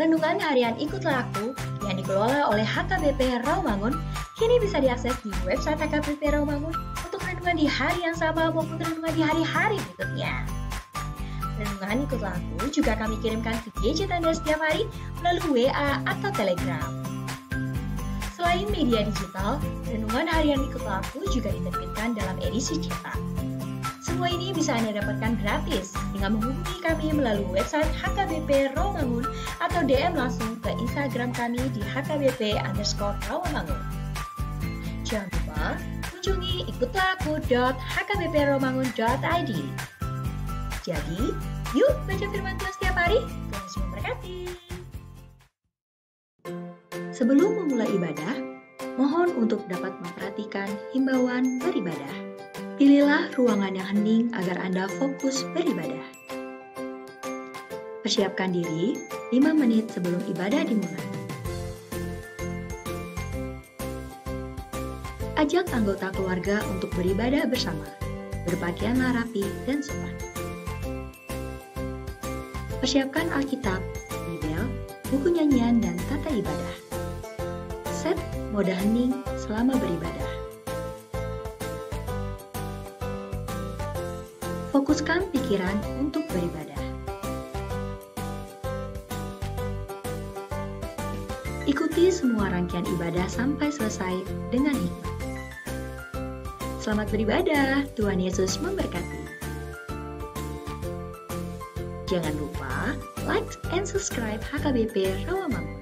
Renungan harian Ikutlah Aku yang dikelola oleh HKBP Rawamangun kini bisa diakses di website HKBP Rawamangun untuk renungan di hari yang sama maupun renungan di hari-hari berikutnya. Renungan Ikutlah Aku juga kami kirimkan ke gadget Anda setiap hari melalui WA atau Telegram. Selain media digital, renungan harian Ikutlah Aku juga diterbitkan dalam edisi cetak. Semua ini bisa Anda dapatkan gratis dengan menghubungi kami melalui website HKBP Rawamangun atau DM langsung ke Instagram kami di @hkbp_rawamangun. Jangan lupa kunjungi ikutlahku.hkbprawamangun.id. Jadi, yuk baca firman Tuhan setiap hari. Tuhan Yesus memberkati. Sebelum memulai ibadah, mohon untuk dapat memperhatikan himbauan beribadah. Pilihlah ruangan yang hening agar Anda fokus beribadah. Persiapkan diri 5 menit sebelum ibadah dimulai. Ajak anggota keluarga untuk beribadah bersama. Berpakaianlah rapi dan sopan. Persiapkan Alkitab, Bibel, buku nyanyian, dan tata ibadah. Set mode hening selama beribadah. Fokuskan pikiran untuk beribadah. Ikuti semua rangkaian ibadah sampai selesai dengan hikmat. Selamat beribadah, Tuhan Yesus memberkati. Jangan lupa like and subscribe HKBP Rawamangun.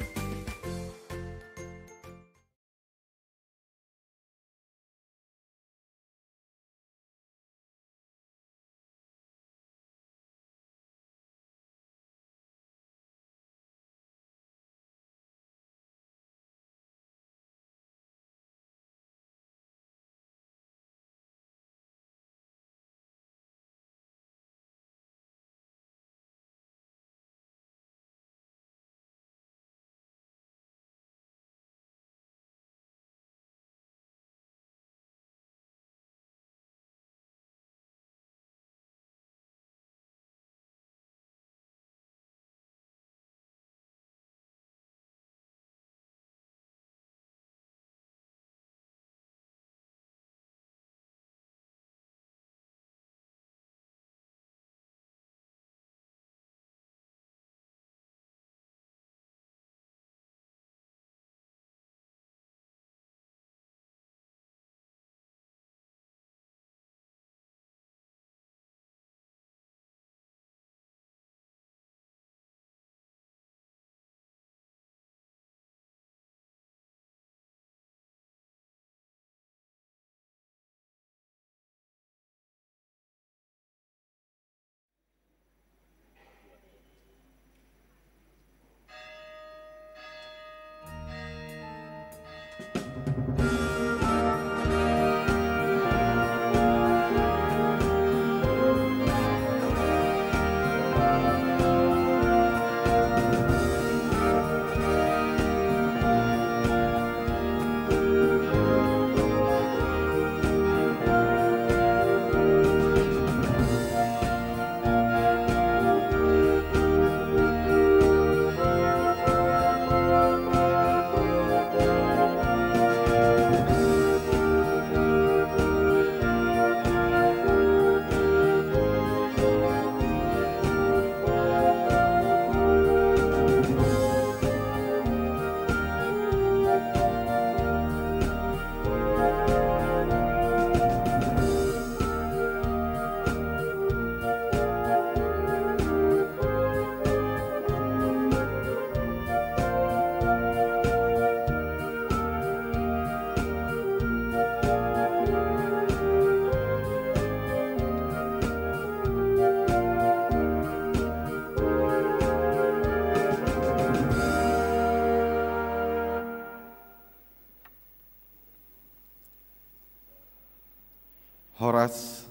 Horas,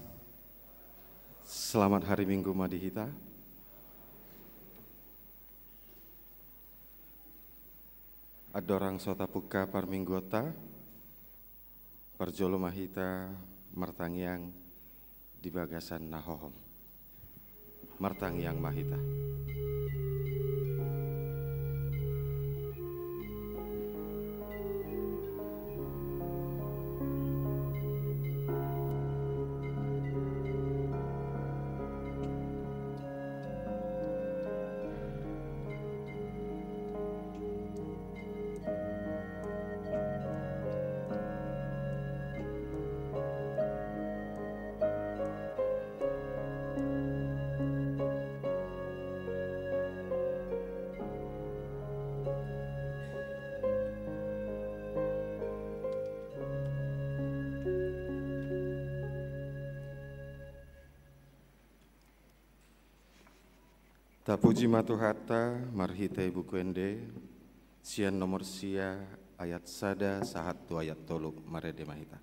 selamat hari Minggu Madihita. Adorang sota puka parminggota, parjolo mahita, martangyang di bagasan nahohom. Martangyang mahita. Tapuji matuhata marhite buku ende sian nomor sia ayat sada sahat tu ayat tolu marede mahita.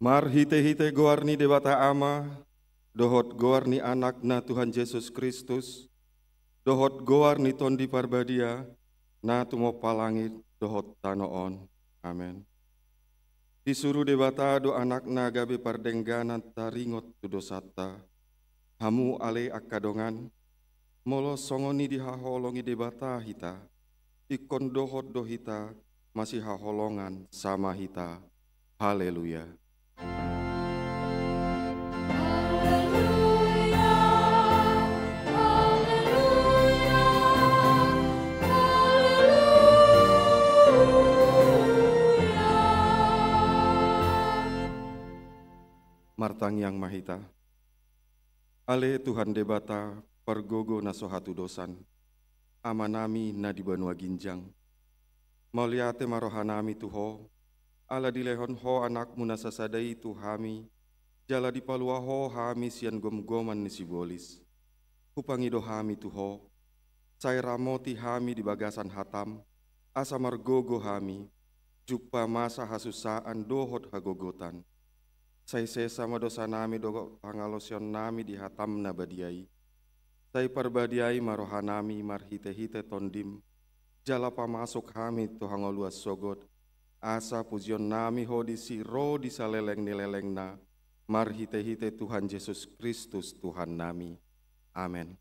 Mar hite-hite goarni dewata ama, dohot goarni anakna Tuhan Yesus Kristus, dohot goarni tondi parbadia, na tumo palangit dohot tanoon. Amen. Disuruh dewata do anakna gabe pardengganan taringot tu dosata, hamu ale akadongan, molo songoni dihaholongi debata hita, ikon dohot dohita masih haholongan sama hita. Haleluya. Martang yang mahita, ale Tuhan debata pergogo nasohatu dosan, amanami na di banua ginjang, mauliate marohanami tuho, ala dilehon ho anak munasasadai tu hami, jala dipalua ho hami sian gom-goman ni sibolis. Hupangido hami tu ho, saya ramoti hami di bagasan hatam, asa margogo hami, juppa masa hasusaan dohot hagogotan. Saya sesa madosa nami dogo pangalosion nami di hatam nabadiai. Saya parbadiai marohanami marhite-hite tondim, jala pamasok hami tu hangoluas sogot, asa pujion nami ho di siro di saleleng nileleng na, marhite-hite Tuhan Yesus Kristus Tuhan nami. Amin.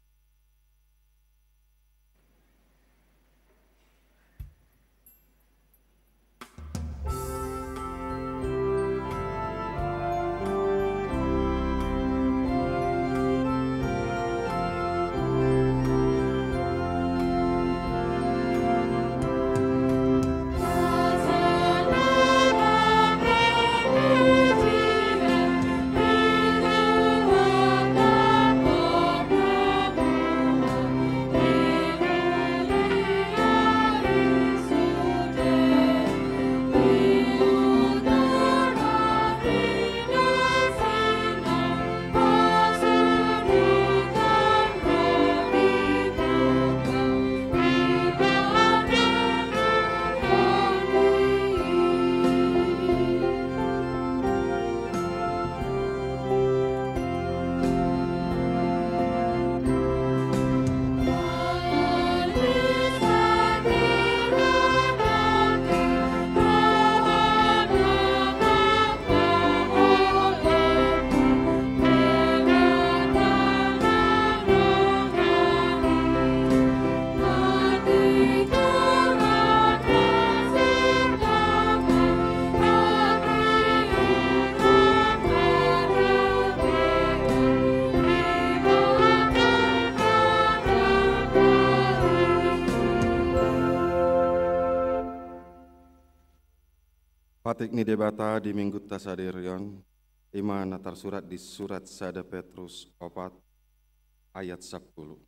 Patik ni debata di minggu tasaderion, imana tersurat di surat Sada Petrus 4 ayat 10.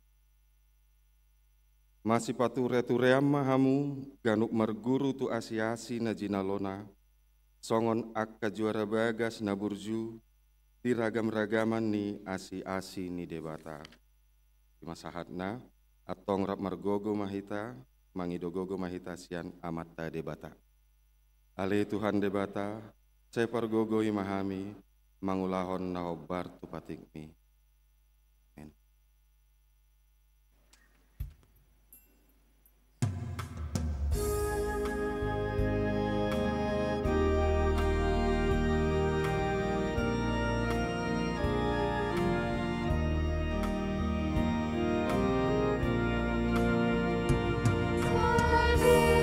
Masih pature-ture mahamu ganuk marguru tu asiasi na jinalona, songon akka juara bagas na burju, di ragam-ragaman ni asi-asi ni debata. Di masahatna, atong rap margogo mahita, mangidogogo mahita sian amata debata. Ale Tuhan debata, saya pargogoi mahami, mangulahon na hobar tu patikmi. Amen. Kasih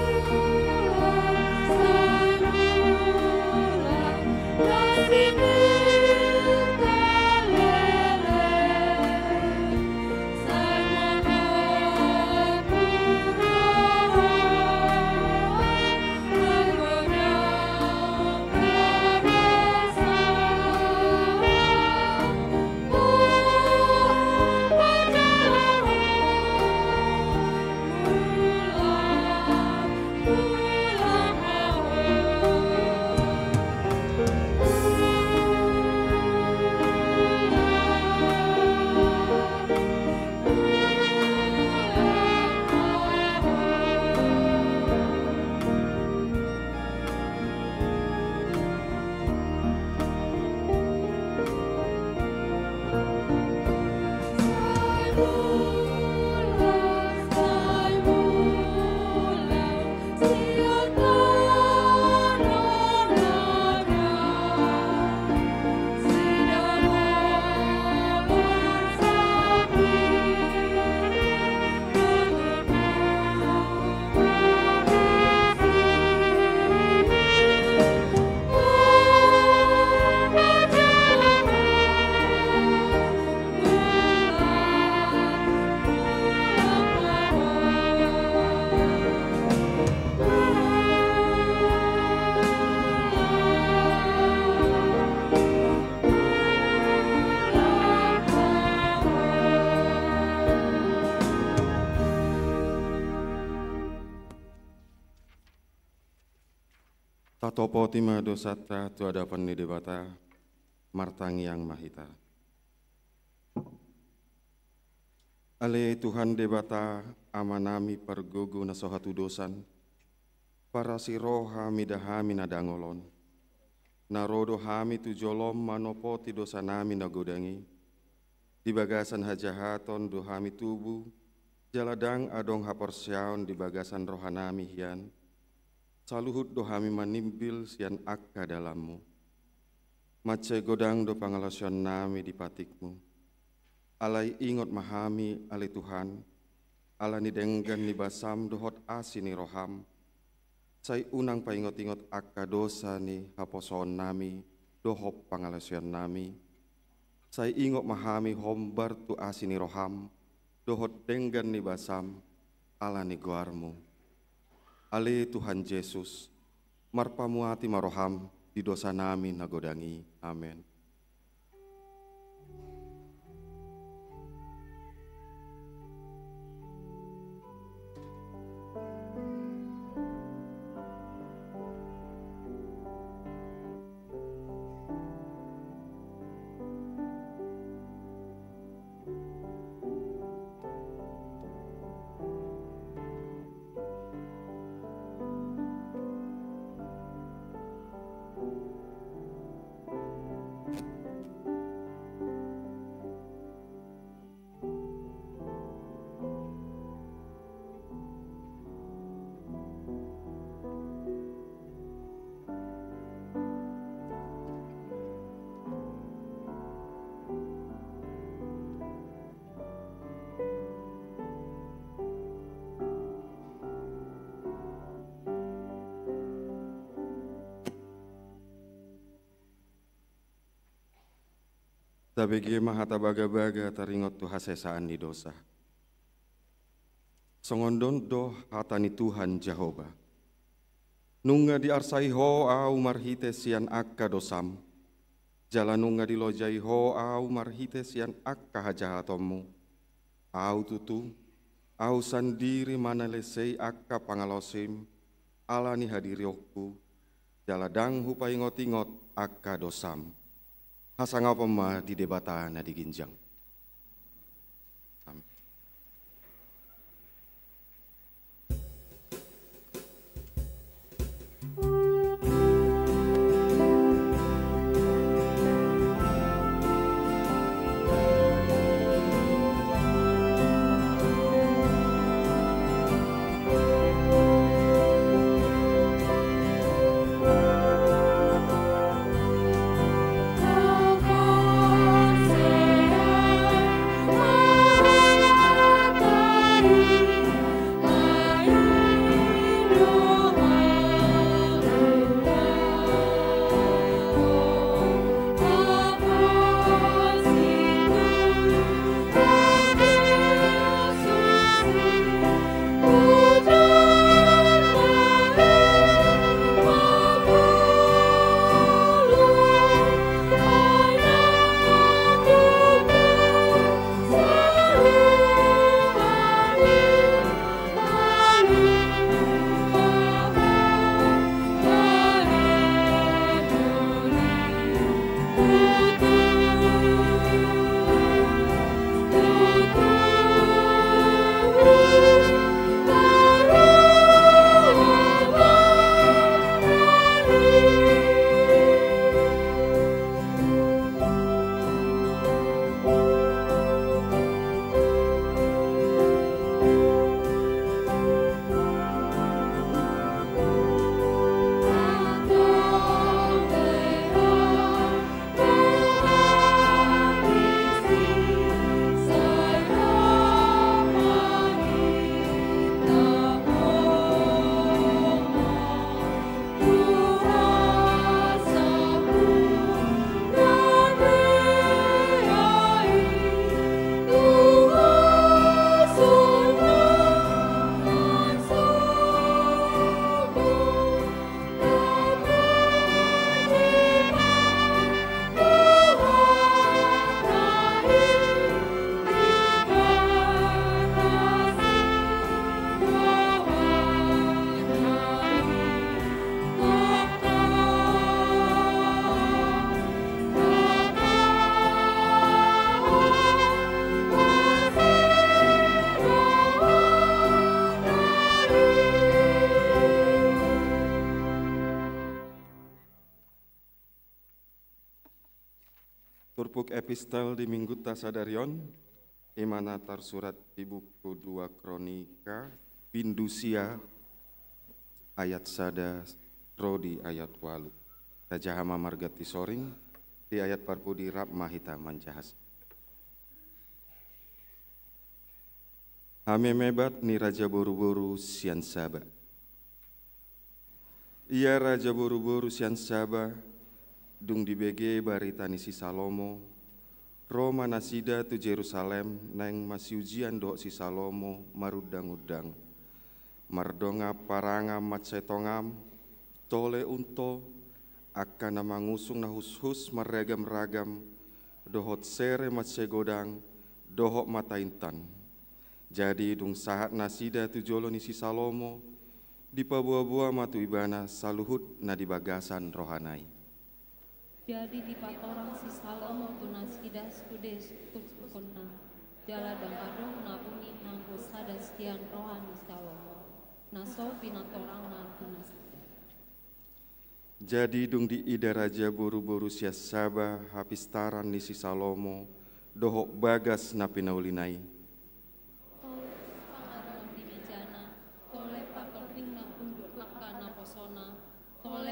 Atopotima dosata tu hadapan ni debata martangi yang mahita. Ale Tuhan debata amanami pergogo na sohatu dosan para siro hami dahami nadangolon narodo hami tu jolom manopoti dosa nami nagodangi di bagasan hajahaton do hami tubuh jaladang adong haporsyaon di bagasan rohanami hian saluhut do hami manimbil sian akka dalammu mace godang do pangalasion nami di patikmu alai ingot mahami ale Tuhan ala ni denggan ni basam dohot asini roham sai unang paingot-ingot akka dosa ni haposon nami dohop pangalasion nami sai ingot mahami hombar tu asini roham dohot denggan ni basam ala ni guarmu ale Tuhan Yesus marpamuati maroham di dosa nami nagodangi amen. Tabegi mahata baga-baga taringot tu hasesaan ni dosa. Songondon doh hatani Tuhan Jehovah. Nunga di arsai ho au marhite sian akka dosam. Jalan nunga di lojai ho au marhite sian akka hajahatomu. Au tutu, au sandiri mana lesei akka pangalosim. Alani hadirioku. Jaladang hupai ngot-ingot akka dosam. Hasanga pema di debata na diginjang. Amin. Sea Turpuk epistel di Minggu Tasadarion, imana tersurat di buku 2 Kronika, Bindusia, ayat sada, rodi ayat walu. Tajahama margati soring, di ayat parpudi rap mahita manjahas. Ame mebat ni raja boru-boru sian saba. Ia raja boru-boru sian saba, dung di BG baritani si Salomo, Roma nasida tu Jerusalem, neng masih ujian do si Salomo marudang-udang. Mardonga paranga matsetongam, tole unto, akan mangusung na hus-hus meragam-ragam, dohot sere matsegodang, dohot mataintan. Jadi dung sahat nasida tu jolo ni si Salomo, di pabua-bua matu ibana saluhut na di bagasan rohanai. Jadi di patorang si Salomo tu nasida skudes kutskuna, jala dan adong na bunyi nanggo sadastian rohani Salomo, naso pinatorang na tu nasida. Jadi dung di ida raja boru-boru sia saba hapistaran ni si Salomo, dohok bagas na pinaulinai.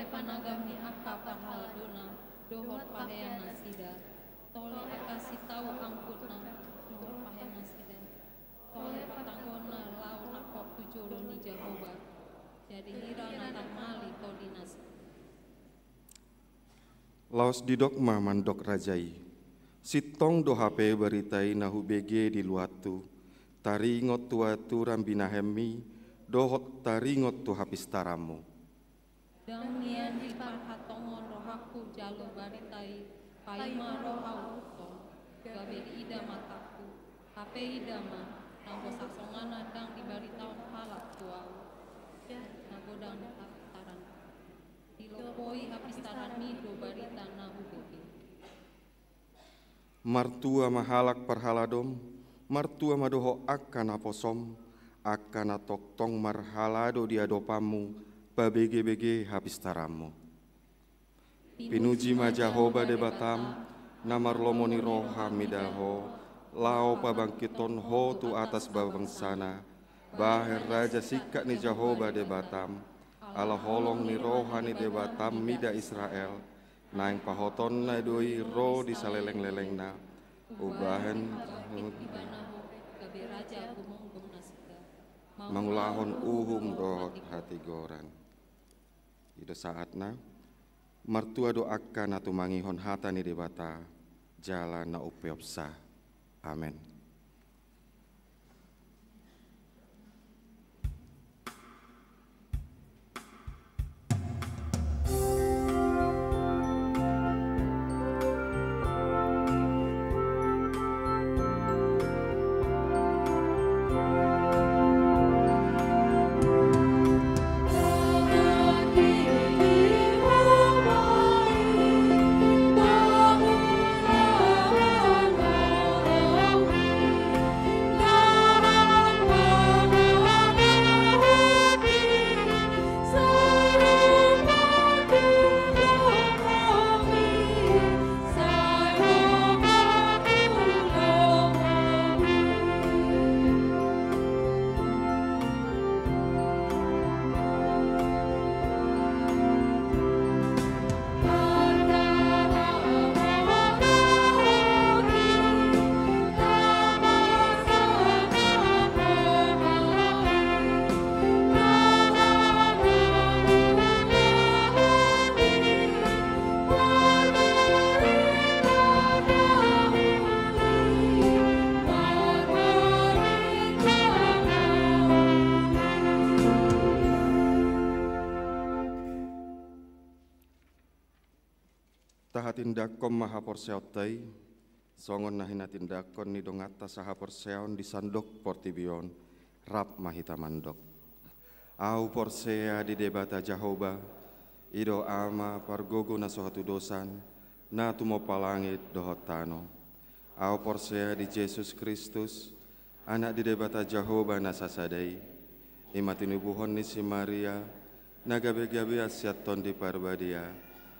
Panagami akka pahaladona, dohot pahean nasida, tole kasih tahu angkutna, dohot pahean nasida, tole patanggona lau nakok tujolo ni Jehovah, jadi hira natang mali todi nasida. Laos didokma mandok rajai, sitong do HP beritai nahu BG di luatu, taringot tuatu rambinahemi, dohot taringot tu hapistaramu. Dang nian di parhatongon rohaku jalo baritai, paima rohau uto, gabe ida mataku, hape ida ma, nanggo saksongana dang di baritaon halak tuau, nagodang di hapistaran, dilopoi hapistaran mido barita nahu bebe. Martua mahalak parhaladom, martua madoho akan aposom, akan atoktong marhalado diadopamu, babege-bege habistaramu. Pinuji majahoba debatam, namar lomoni roha midaho, lao pabangkiton ho tu atas babangsana, baher raja sikak ni Jahoba debatam, ala holong ni roha ni debatam mida Israel, naing pahoton na doi ro di saleleng-leleng na, ubahen mangulahon uhum rohot hati goran. Ida saatna martua doakan atau mangihon hata ni debata jalan na upeopsa. Amin. Tindakom maha porseotai, songon nahina tindakon ni dongata saha porseon di sandok portibion, rap mahita mandok. Au porsea di debata Jahoba, ido ama pargogo na sohatu dosan, na tumo palangit dohotano. Au porsea di Yesus Kristus, anak di debata Jahoba na sasadai, imatinubuhon ni si Maria, nagabe-gabe asiat ton di parbadia,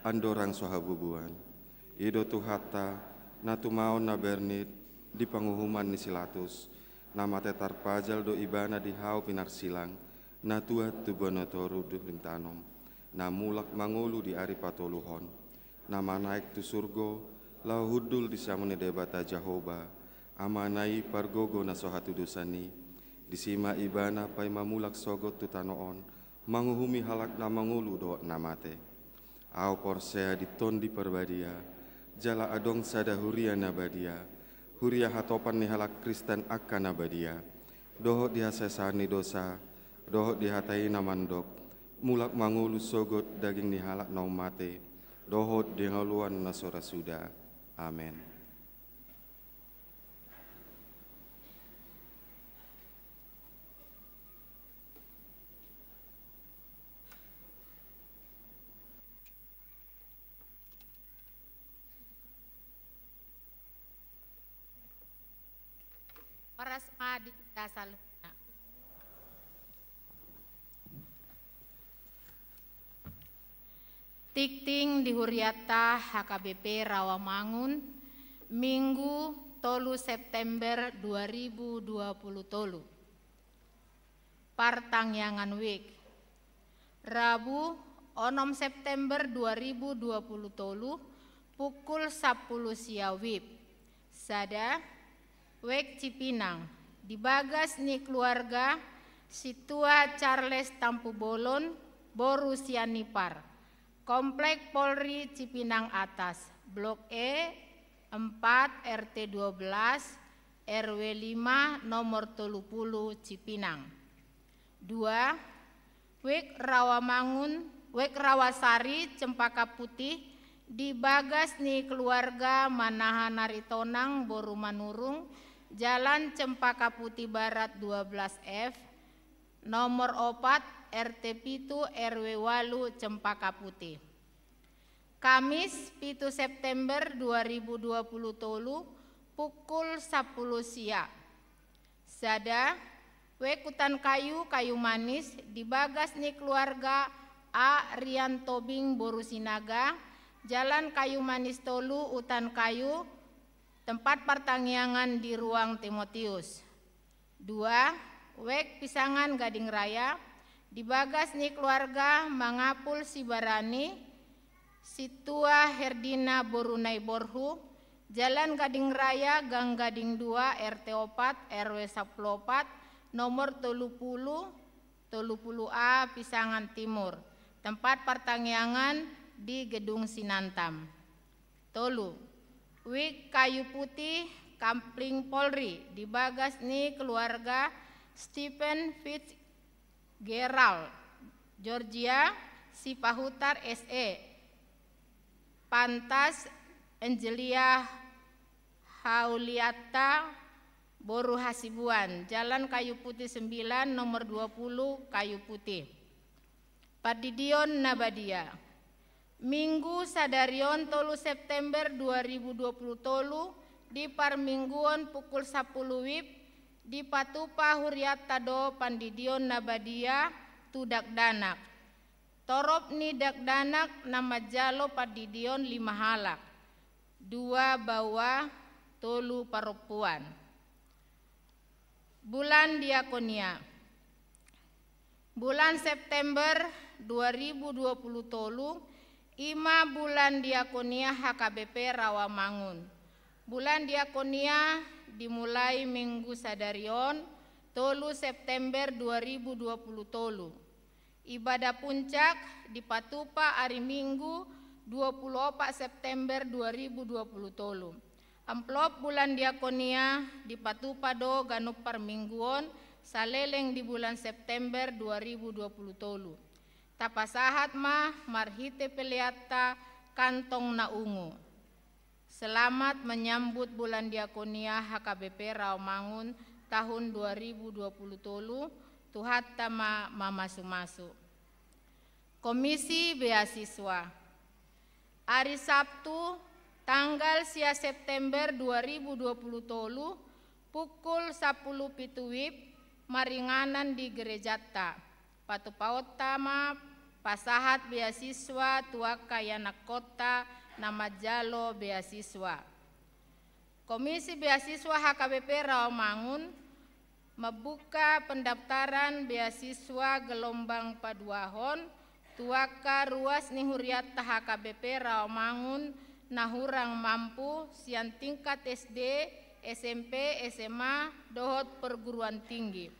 andorang sohabubuan. Ido tu hata na tumaon na bernit di panguhuman ni Silatus, na matetar pajal do ibana di hau pinarsilang, na tuat tu bonotoru du rintanom, na mulak mangulu di ari patoluhon, na manaik tu surgo, lau hudul di samune debata Jahoba, amanai pargogo na sohatu dosani, disima ibana pai mamulak sogot tu tanoon, manguhumi halak na mangulu do namate. Au porsea diton di perbadia, jala adong sada huria nabadia, huria hatopan ni halak Kristen akan nabadia, dohot dihasesani dosa, dohot dihatai namandok, mulak mangulu sogot daging ni halak naum mate, dohot dengaluan nasora suda. Amin. Paras adik dasal. Tikting di Huriata HKBP Rawamangun, Minggu 3 September 2020 tolu. Partangyangan Week, Rabu 6 September 2020 tolu, pukul 10 siawib. Sada Wek Cipinang, dibagas ni keluarga Situa Charles Tampu Bolon, Boru Sianipar, Komplek Polri Cipinang Atas, Blok E 4 RT 12 RW 5 nomor 30 Cipinang. 2. Wek Rawamangun, Wek Rawasari Cempaka Putih, dibagas ni keluarga Manahan Naritonang Boru Manurung, Jalan Cempaka Putih Barat 12F, nomor 4 RT Pitu RW Walu Cempaka Putih. Kamis 7 September 2020 tolu, pukul 10 siang. Sada Wek Hutan Kayu Kayu Manis, dibagas ni keluarga A Rian Tobing Boru Sinaga, Jalan Kayu Manis Tolu Hutan Kayu, tempat pertangyangan di Ruang Timotius. 2. Wek Pisangan Gading Raya, dibagas ni keluarga Mangapul Sibarani, Situa Herdina Borunai Borhu, Jalan Gading Raya Gang Gading 2 RT 4 RW 14 nomor 30A Pisangan Timur, tempat pertangyangan di Gedung Sinantam. Tolu. Wik Kayu Putih Kampling Polri, dibagas ni keluarga Stephen Fitzgerald, Georgia Sipahutar SE, Pantas Angelia Hauliata Boru Hasibuan, Jalan Kayu Putih 9 nomor 20 Kayu Putih. Padidion Nabadia, Minggu Sadarion 3 September 2020 tolu, di Parmingguon pukul 10 WIB, di Patupa Huriata do Pandidion Nabadia Tudak Danak. Torop ni dak danak nama jalo Padidion 5 halak, 2 bawa tolu parupuan. Bulan Diakonia, bulan September 2020 tolu, 5 bulan Diakonia HKBP Rawamangun. Bulan Diakonia dimulai Minggu Sadarion 3 September 2020 tolu. Ibadah puncak di Patupa hari Minggu 24 September 2020 tolu. Amplop bulan Diakonia di Patupa do Ganup Parmingguon saleleng di bulan September 2020 tolu. Tapasahat mah marhite peleata kantong na ungu. Selamat menyambut bulan Diakonia HKBP Rawamangun tahun 2020 tolu. Tuhat tama mamasu-masu. Komisi Beasiswa, hari Sabtu tanggal 10 September 2020 tolu, pukul 10 pitu WIB, maringanan di Gerejata. Patupaut tama pasahat beasiswa tuaka yana kota nama jalo beasiswa. Komisi Beasiswa HKBP Rawamangun membuka pendaftaran beasiswa gelombang paduahon tuaka ruas nihuriata HKBP Rawamangun nahurang mampu sian tingkat SD, SMP, SMA, dohot perguruan tinggi.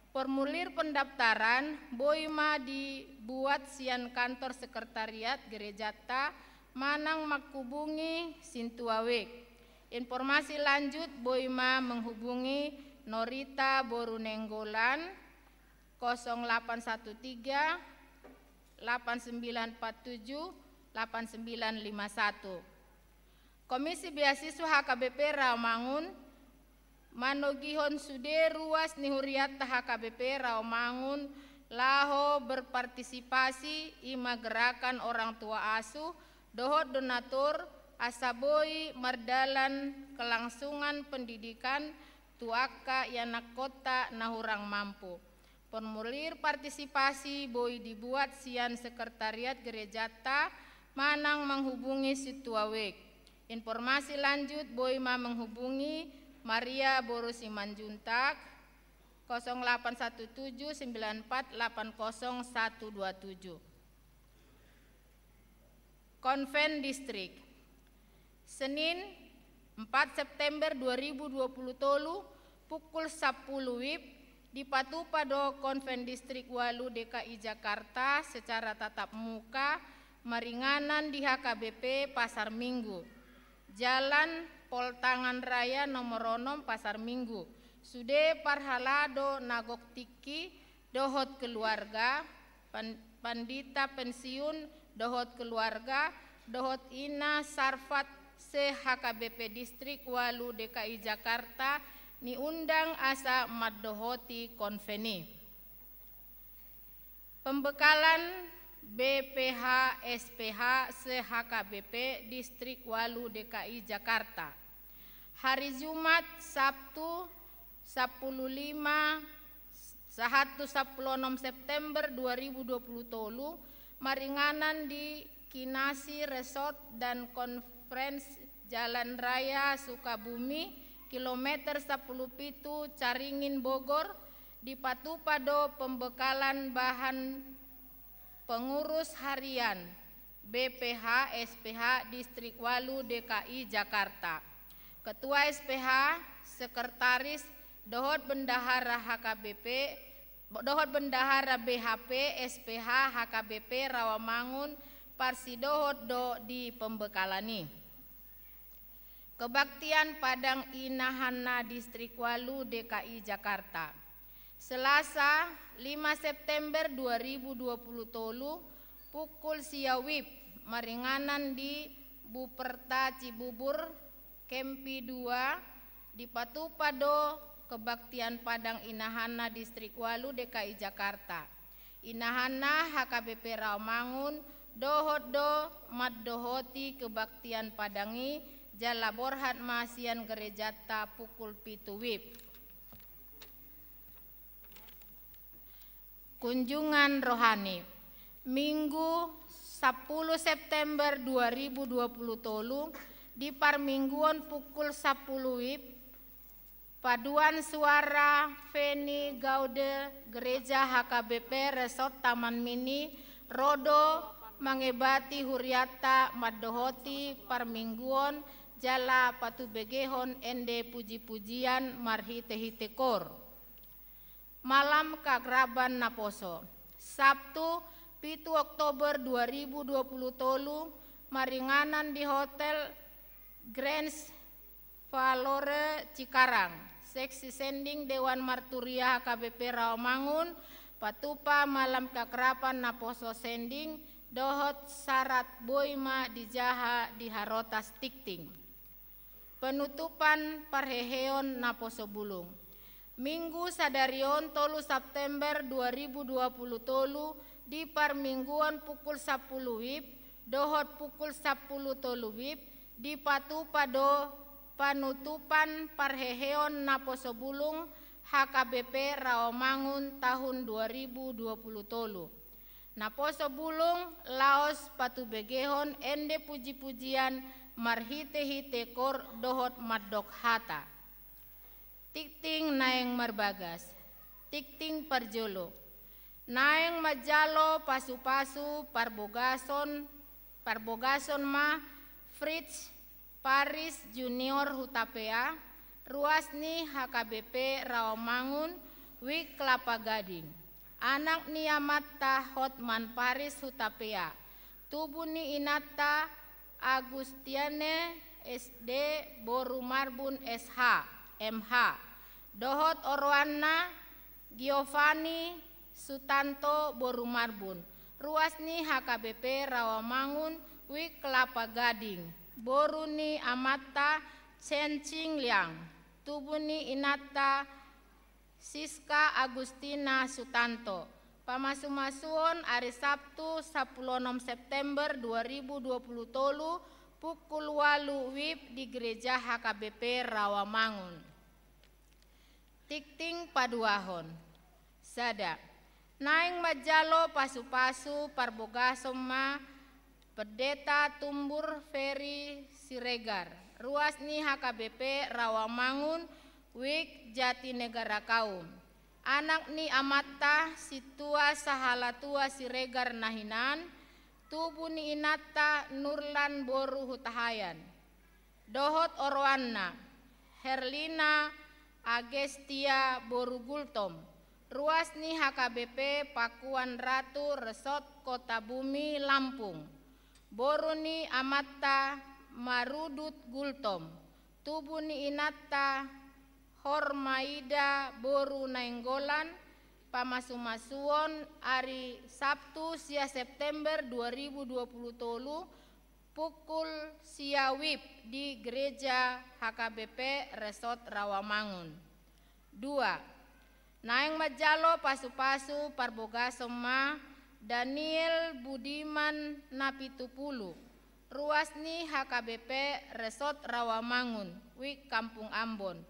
Formulir pendaftaran boima dibuat sian kantor sekretariat Gerejata Manang Makubungi Sintuawek. Informasi lanjut boima menghubungi Norita Borunenggolan 0813 8947 8951. Komisi Beasiswa HKBP Rawamangun manogihon sude ruas nihuriata HKBP Rawamangun laho berpartisipasi ima gerakan orang tua asuh dohot donatur asaboi mardalan kelangsungan pendidikan tuaka yanak kota nahurang mampu. Formulir partisipasi boi dibuat sian sekretariat Gerejata Manang menghubungi Situawek. Informasi lanjut boima menghubungi Maria Boru Simanjuntak 081794800127. Konven Distrik Senin 4 September 2020 tolu pukul 10 WIB di Patupado Konven Distrik Walu DKI Jakarta secara tatap muka meringanan di HKBP Pasar Minggu Jalan Poltangan Raya nomor 6 Pasar Minggu Sude Parhalado Nagok Tiki dohot keluarga Pandita pensiun dohot keluarga dohot Ina Sarfat HKBP Distrik Walu DKI Jakarta niundang asa maddohoti konveni. Pembekalan BPH SPH HKBP Distrik Walu DKI Jakarta. Hari Jumat Sabtu 16 September 2020 tolu maringanan di Kinasi Resort dan Conference Jalan Raya Sukabumi kilometer 10 pitu Caringin Bogor di Patupado pembekalan bahan pengurus harian BPH SPH Distrik Walu DKI Jakarta. Ketua SPH Sekretaris Dohot Bendahara HKBP Dohot Bendahara BHP SPH HKBP Rawamangun Parsidohot do di pembekalani. Kebaktian Padang Inahana Distrik Walu DKI Jakarta. Selasa 5 September 2020 tolu pukul siawib maringanan di Buperta Cibubur Kempi 2 di Patupado Kebaktian Padang Inahana Distrik Walu DKI Jakarta. Inahana HKBP Rawamangun dohot do maddohoti kebaktian padangi jala borhat masian gerejata pukul pitu wib. Kunjungan rohani Minggu 10 September 2020 tolu di Parmingguan pukul 10 wib paduan suara Feni Gaude Gereja HKBP Resort Taman Mini Rodo mangebati huriata maddohoti Parmingguan jala patubegehon ende puji-pujian marhite-hitekor. Malam kagraban naposo Sabtu 7 Oktober 2020 tolu maringanan di Hotel Grand Valore Cikarang seksi sending Dewan Marturia HKBP Rawamangun patupa malam kakrapan naposo sending dohot syarat boima dijaha di harotas tikting. Penutupan parheheon naposo bulung Minggu sadarion tolu September 2020 tolu di Parmingguan pukul 10 wib dohot pukul 10 tolu wib di Patupado panutupan parheheon naposo bulung HKBP Rawamangun tahun 2020 tolu. Naposo bulung laos patubegehon ende puji-pujian marhite-hite kor dohot madok hata. Tikting naeng marbagas, tikting parjolo. Naeng majalo pasu-pasu parbogason ma Fritz Paris Junior Hutapea, ruasni HKBP Rawamangun, Wik Kelapa Gading. Anak ni Amatta Hotman Paris Hutapea, tubuni Inata Agustiane SD Boru Marbun SH MH, dohot Orwana Giovanni Sutanto Boru Marbun, ruasni HKBP Rawamangun, Wik Kelapa Gading. Boruni Amatta Cencing Liang, tubuni Inata Siska Agustina Sutanto. Pamasumasuon hari Sabtu 16 September 2020 pukul 8 WIB di Gereja HKBP Rawamangun. Tikting paduahon. Sada. Naeng majalo pasu-pasu parbogasoma Pendeta Tumbur Ferry Siregar, ruasni HKBP Rawamangun, Wik Jatinegara Kaum. Anak ni Amatta Situa Sahalatua Siregar Nahinan, tubuni Inata Nurlan Boru Hutahayan. Dohot Orwana Herlina Agestia Boru Gultom, ruasni HKBP Pakuan Ratu Resort Kota Bumi Lampung. Boruni Amatta Marudut Gultom, tubuni Inata Hormaida Boru Nainggolan. Pamasumasuon hari Sabtu sia September 2020 pukul sia WIB di Gereja HKBP Resort Rawamangun. 2. Naeng majalo pasu-pasu parbogasoma Daniel Budiman Napitupulu, ruasni HKBP Resort Rawamangun, Wik Kampung Ambon.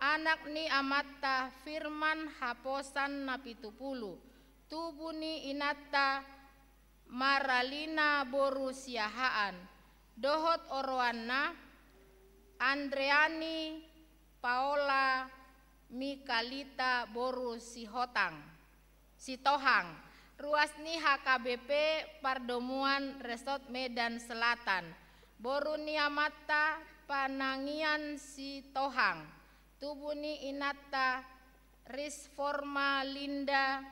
Anak ni Amatta Firman Haposan Napitupulu, tubuni Inata Maralina Boru Siahaan. Dohot Orwana Andreani Paola Mikalita Boru Sitohang, ruasni HKBP Pardomuan Resort Medan Selatan. Boruni Amatta Panangian Sitohang, tubuni Inata Risforma Linda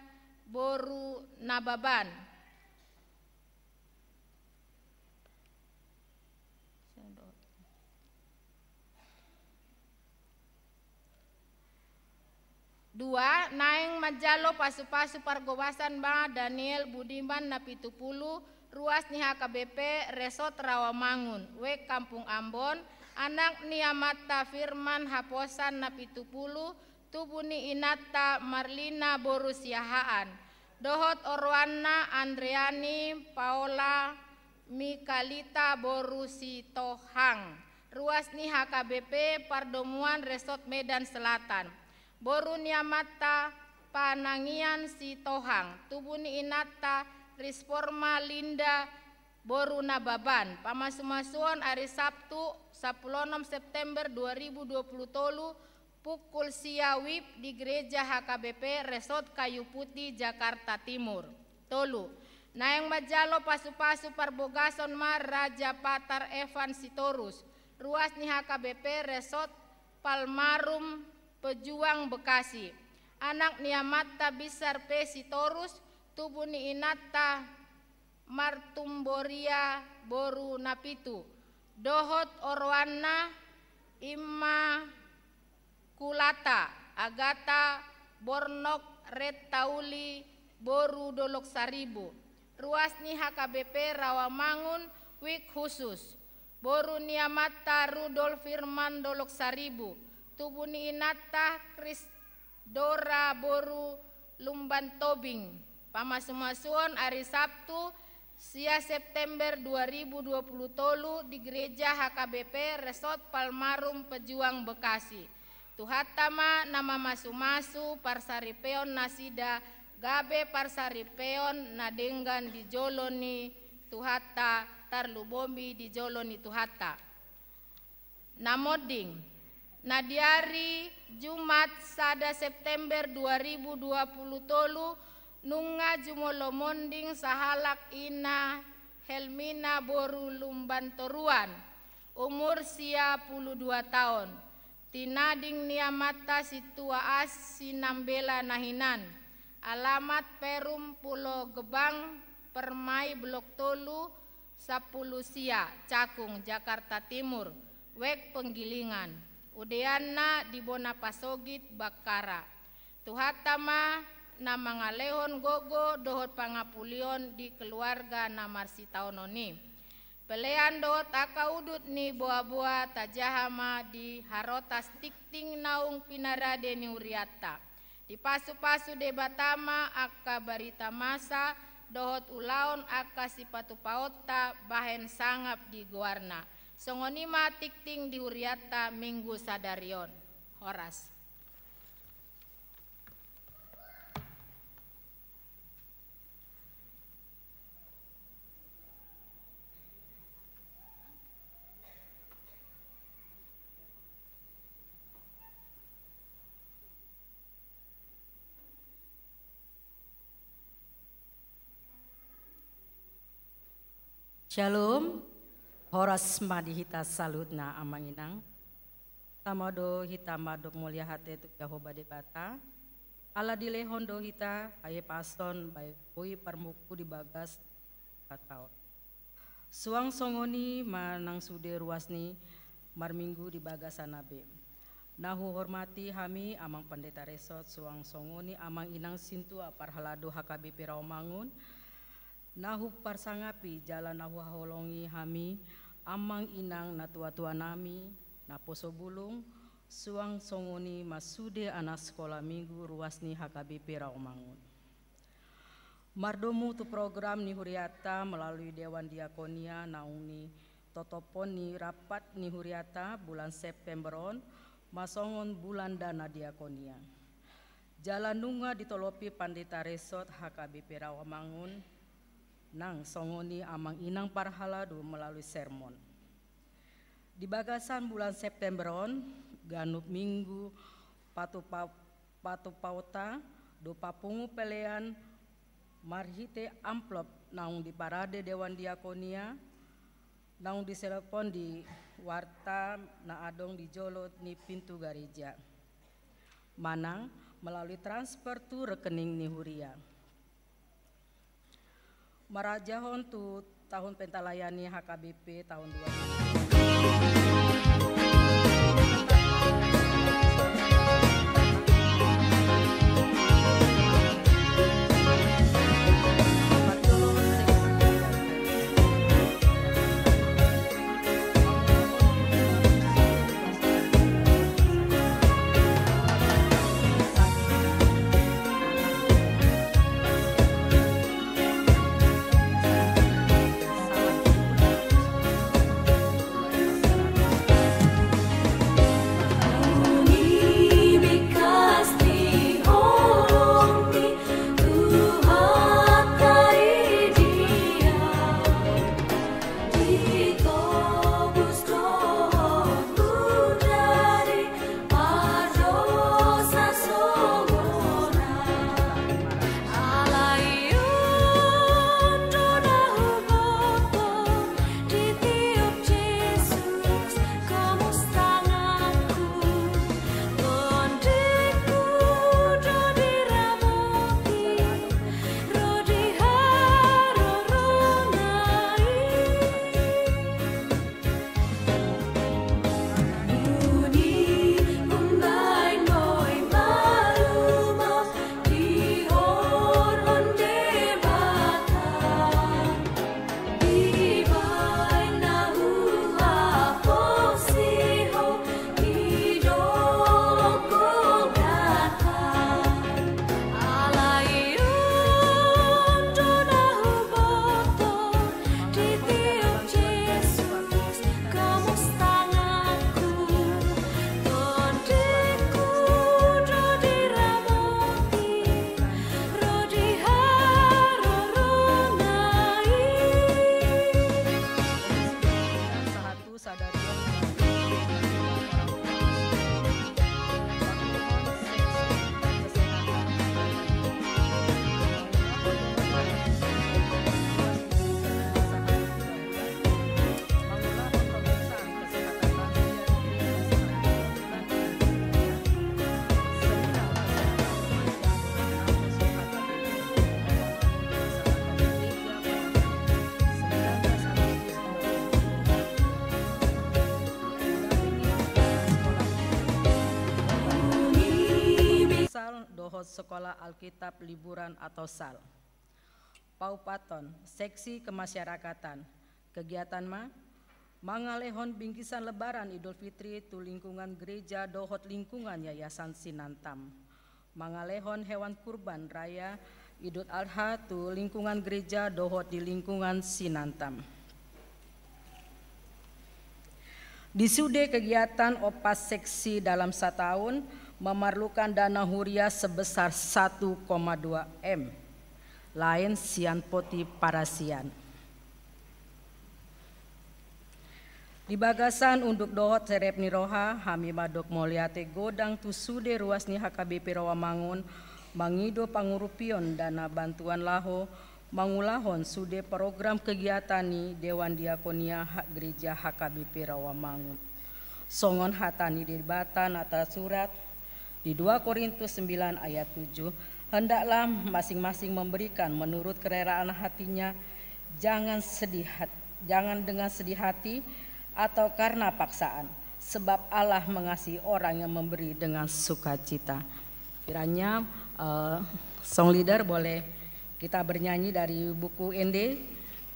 Boru Nababan. Dua, naeng majalo pasu-pasu pargobasan ba Daniel Budiman Napitupulu, ruasni HKBP Resort Rawamangun, Wek Kampung Ambon. Anak ni Amatta Firman Haposan Napitupulu, tubuni Inata Marlina Boru Siahaan. Dohot Orwana Andreani Paola Mikalita Boru Sitohang, ruasni HKBP Pardomuan Resort Medan Selatan. Boruni Amatta Panangian Sitohang, tubuni Inata Risforma Linda Boru Nababan. Pamasumasuon hari Sabtu 16 September 2020 pukul sia WIB di Gereja HKBP Resort Kayu Putih Jakarta Timur. Tolu. Naeng majalo pasu-pasu parbogason ma Raja Patar Evan Sitorus, ruasni HKBP Resort Palmarum Pejuang Bekasi. Anak ni Amatta Bisar P Sitorus, tubuni Inata Martumboria Boru Napitu. Dohot Orwana Imma Kulata Agata Bornok Retauli Boru Dolok Saribu, ruasni HKBP Rawamangun, Wik Khusus. Boruni Amatta Rudolf Firman Dolok Saribu, tubuni Inata Krisdora Boru Lumban Tobing. Pamasumasuon hari Sabtu sia September 2020 tolu di Gereja HKBP Resort Palmarum Pejuang Bekasi. Tuhatama nama masu-masu parsaripeon nasida gabe parsaripeon nadenggan di joloni Tuhata tarlubombi di joloni Tuhata. Namoding Nadiari Jumat sada September 2020 tolu nunga jumolo monding sahalak ina Helmina Boru Lumbantoruan umur sia 22 tahun. Tinading niamata situa as sinambela nahinan. Alamat Perum Pulau Gebang Permai Blok Tolu 10 sia Cakung Jakarta Timur. Wek penggilingan. Udeana di Bonapasogit Bakara. Tuhatama na mangalehon gogo dohot pangapulion di keluarga na Marsitaononi. Pelean dohot akaudut ni boa-boa tajahama di harotas tikting naung pinarade ni Uriata. Di pasu-pasu debatama akka barita masa dohot ulaon akka sipatu paota bahen sangap di Guarna. Songonima tikting di Uriata minggu sadarion. Horas. Shalom, horas madihita salutna amanginang. Tamado hita madok mulia hate tu Yehova debata. Ala dilehon do hita haye pason baik koi parmuku di bagas katau. Suang songoni manang sude ruasni marminggu di bagas anabe. Nahu hormati hami amang pendeta resort suang songoni amang inang sintu apar halado HKBP Rawamangun. Nahu parsangapi jalan nahu holongi hami amang inang na tua-tua nami na poso bulung suang songoni masude anak sekolah minggu ruasni HKBP Rawamangun. Mardomu tu program ni Huriata melalui Dewan Diakonia naungni totoponi rapat ni Huriata bulan Septemberon masongon bulan dana diakonia. Jalan nunga ditolopi pandeta resort HKBP Rawamangun nang songoni amang inang parhaladu melalui sermon. Di bagasan bulan Septemberon, ganup minggu patu pauta do papungu pelean marhite amplop naung di parade Dewan Diakonia, naung diselepon di warta na adong di jolot ni pintu gereja. Manang melalui transfer tu rekening ni Huria. Marajahon tu tahun pentalayani HKBP tahun 2000. Dohot Sekolah Alkitab Liburan atau SAL. Paupaton, Seksi Kemasyarakatan. Kegiatan mangalehon bingkisan lebaran Idul Fitri tu lingkungan gereja Dohot lingkungan Yayasan Sinantam. Mangalehon hewan kurban raya Idul Adha tu lingkungan gereja Dohot di lingkungan Sinantam. Disude kegiatan opas seksi dalam setahun memerlukan dana huriah sebesar 1,2 M. Lain sian poti parasian. Di bagasan untuk Dohot Serep Niroha, hami madok moliate godang tu sude ruas ni HKBP Rawamangun, mangido pangurupion dana bantuan laho, mangulahon sude program kegiatan ni Dewan Diakonia Gereja HKBP Rawamangun. Songon hatani dibatan atas surat di 2 Korintus 9 ayat 7, hendaklah masing-masing memberikan menurut kerelaan hatinya, jangan dengan sedih hati atau karena paksaan, sebab Allah mengasihi orang yang memberi dengan sukacita. Kiranya song leader boleh kita bernyanyi dari buku ND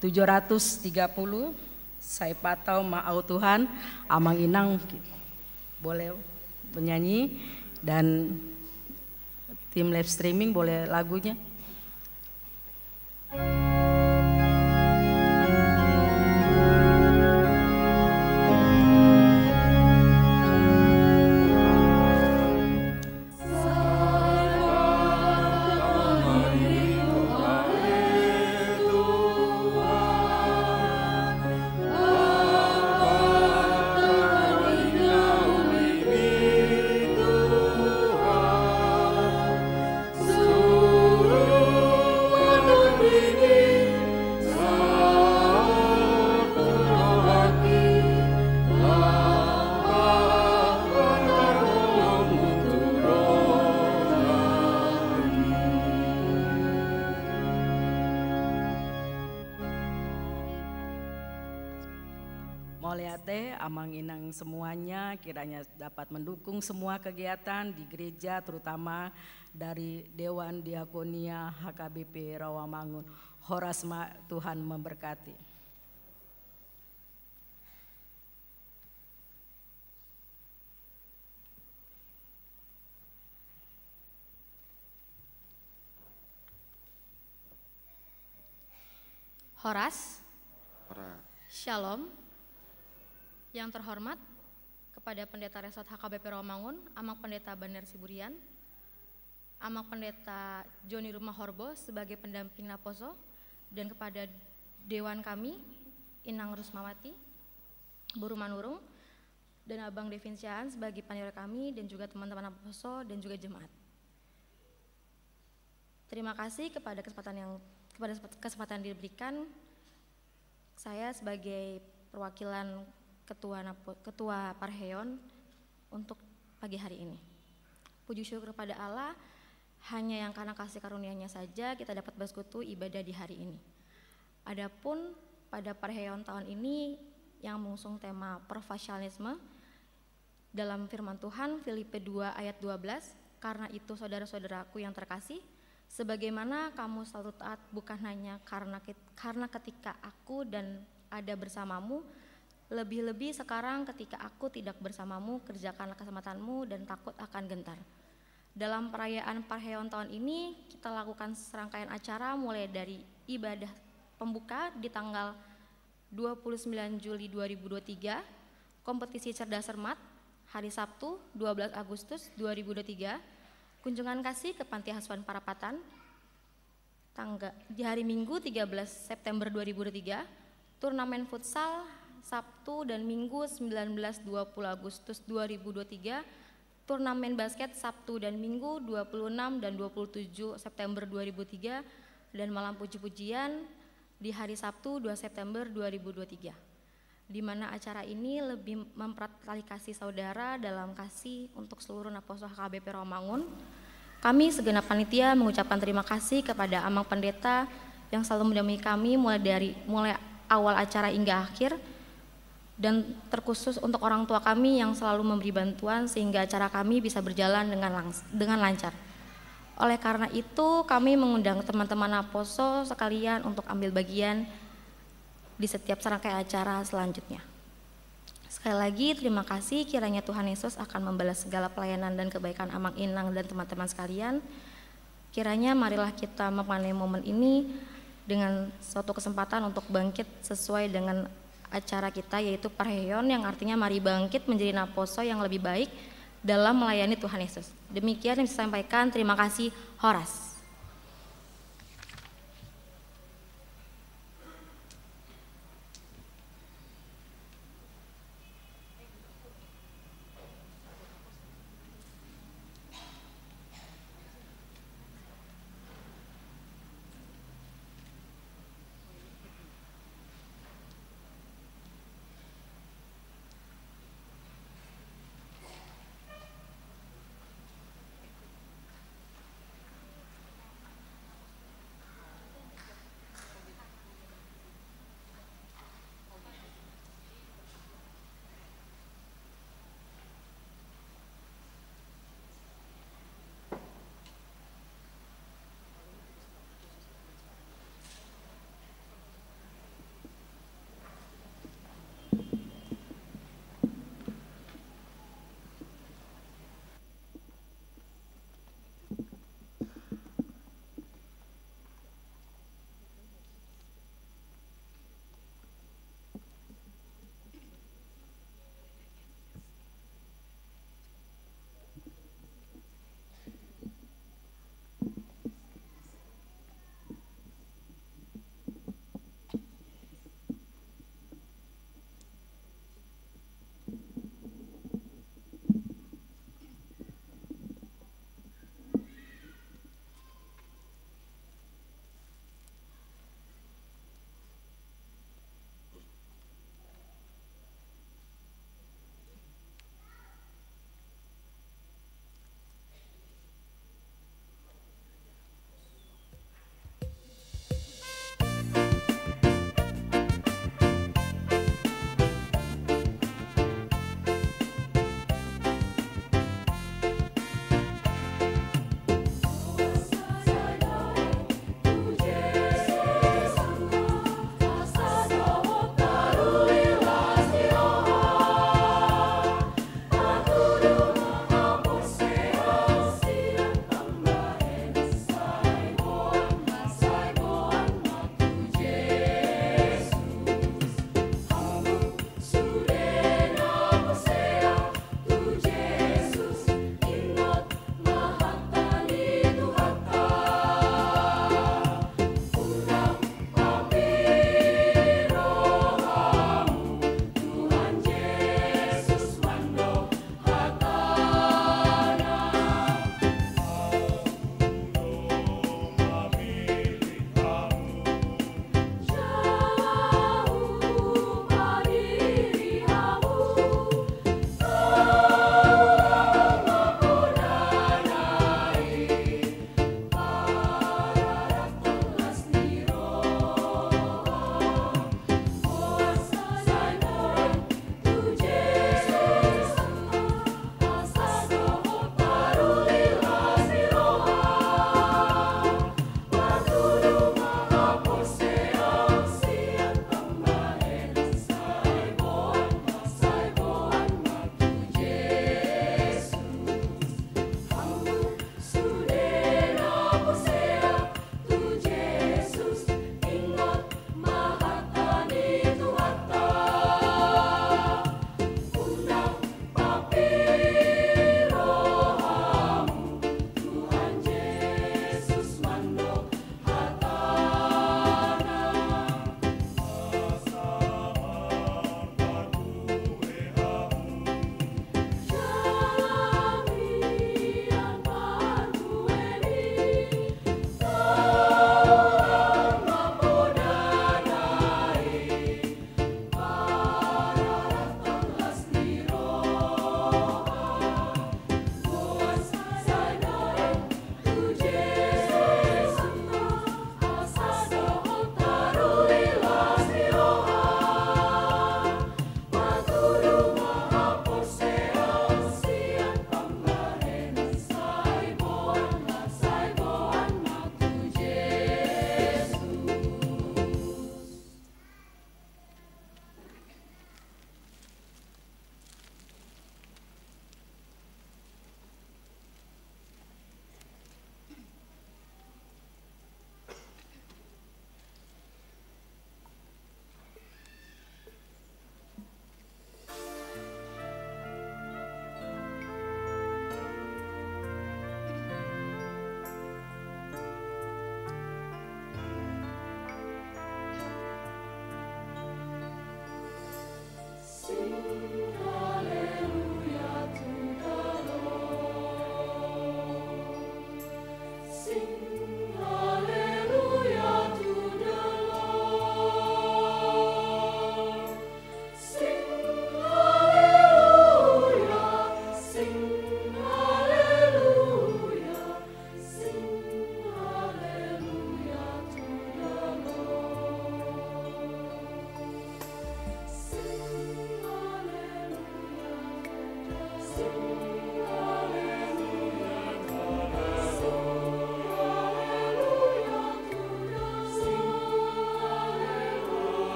730, Saya Patau Ma'au Tuhan, Amang Inang boleh bernyanyi, dan tim live streaming boleh lagunya. Moliate Amang Inang semuanya kiranya dapat mendukung semua kegiatan di gereja, terutama dari Dewan Diakonia HKBP Rawamangun. Horasma, Tuhan memberkati. Horas, Shalom. Yang terhormat kepada Pendeta Resort HKBP Rawamangun, Amang Pendeta Baner Siburian, Amang Pendeta Joni Rumah Horbo sebagai pendamping Naposo, dan kepada Dewan kami, Inang Rusmawati, Buru Manurung, dan Abang Devinciaan sebagai panitia kami, dan juga teman-teman Naposo dan juga jemaat. Terima kasih kepada kesempatan yang diberikan. Saya sebagai perwakilan Ketua Parheon untuk pagi hari ini. Puji syukur kepada Allah, hanya yang karena kasih karunia-Nya saja kita dapat bersekutu ibadah di hari ini. Adapun pada Parheon tahun ini yang mengusung tema profesionalisme dalam firman Tuhan Filipi 2 ayat 12, karena itu saudara-saudaraku yang terkasih, sebagaimana kamu selalu taat bukan hanya karena ketika aku dan ada bersamamu, lebih-lebih sekarang ketika aku tidak bersamamu, kerjakanlah keselamatanmu dan takut akan gentar. Dalam perayaan Parheon tahun ini, kita lakukan serangkaian acara mulai dari ibadah pembuka di tanggal 29 Juli 2023, kompetisi cerdas cermat, hari Sabtu 12 Agustus 2023, kunjungan kasih ke Panti Asuhan Parapatan, di hari Minggu 13 September 2023, turnamen futsal Sabtu dan Minggu 19-20 Agustus 2023, turnamen basket Sabtu dan Minggu 26 dan 27 September 2003, dan malam puji-pujian di hari Sabtu 2 September 2023. Di mana acara ini lebih mempererat kasih saudara dalam kasih untuk seluruh Naposo HKBP Rawamangun. Kami segenap panitia mengucapkan terima kasih kepada Amang Pendeta yang selalu mendampingi kami mulai awal acara hingga akhir, dan terkhusus untuk orang tua kami yang selalu memberi bantuan sehingga acara kami bisa berjalan dengan lancar. Oleh karena itu, kami mengundang teman-teman Aposo sekalian untuk ambil bagian di setiap serangkaian acara selanjutnya. Sekali lagi, terima kasih. Kiranya Tuhan Yesus akan membalas segala pelayanan dan kebaikan Amang Inang dan teman-teman sekalian. Kiranya marilah kita memaknai momen ini dengan suatu kesempatan untuk bangkit sesuai dengan acara kita, yaitu Parheyon, yang artinya mari bangkit menjadi Naposo yang lebih baik dalam melayani Tuhan Yesus. Demikian yang saya sampaikan. Terima kasih. Horas.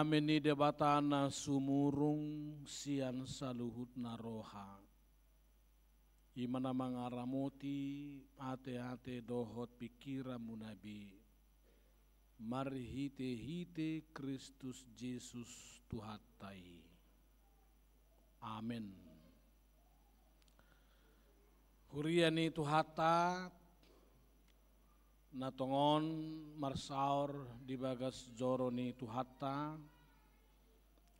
Amin ni debatana sumurung sian saluhut naroha. Imana mangaramoti ate-ate dohot pikira munabi. Marhite-hite Kristus Yesus Tuhatai. Amin. Huriani Tuhata natongon marsaur di bagas joroni Tuhata.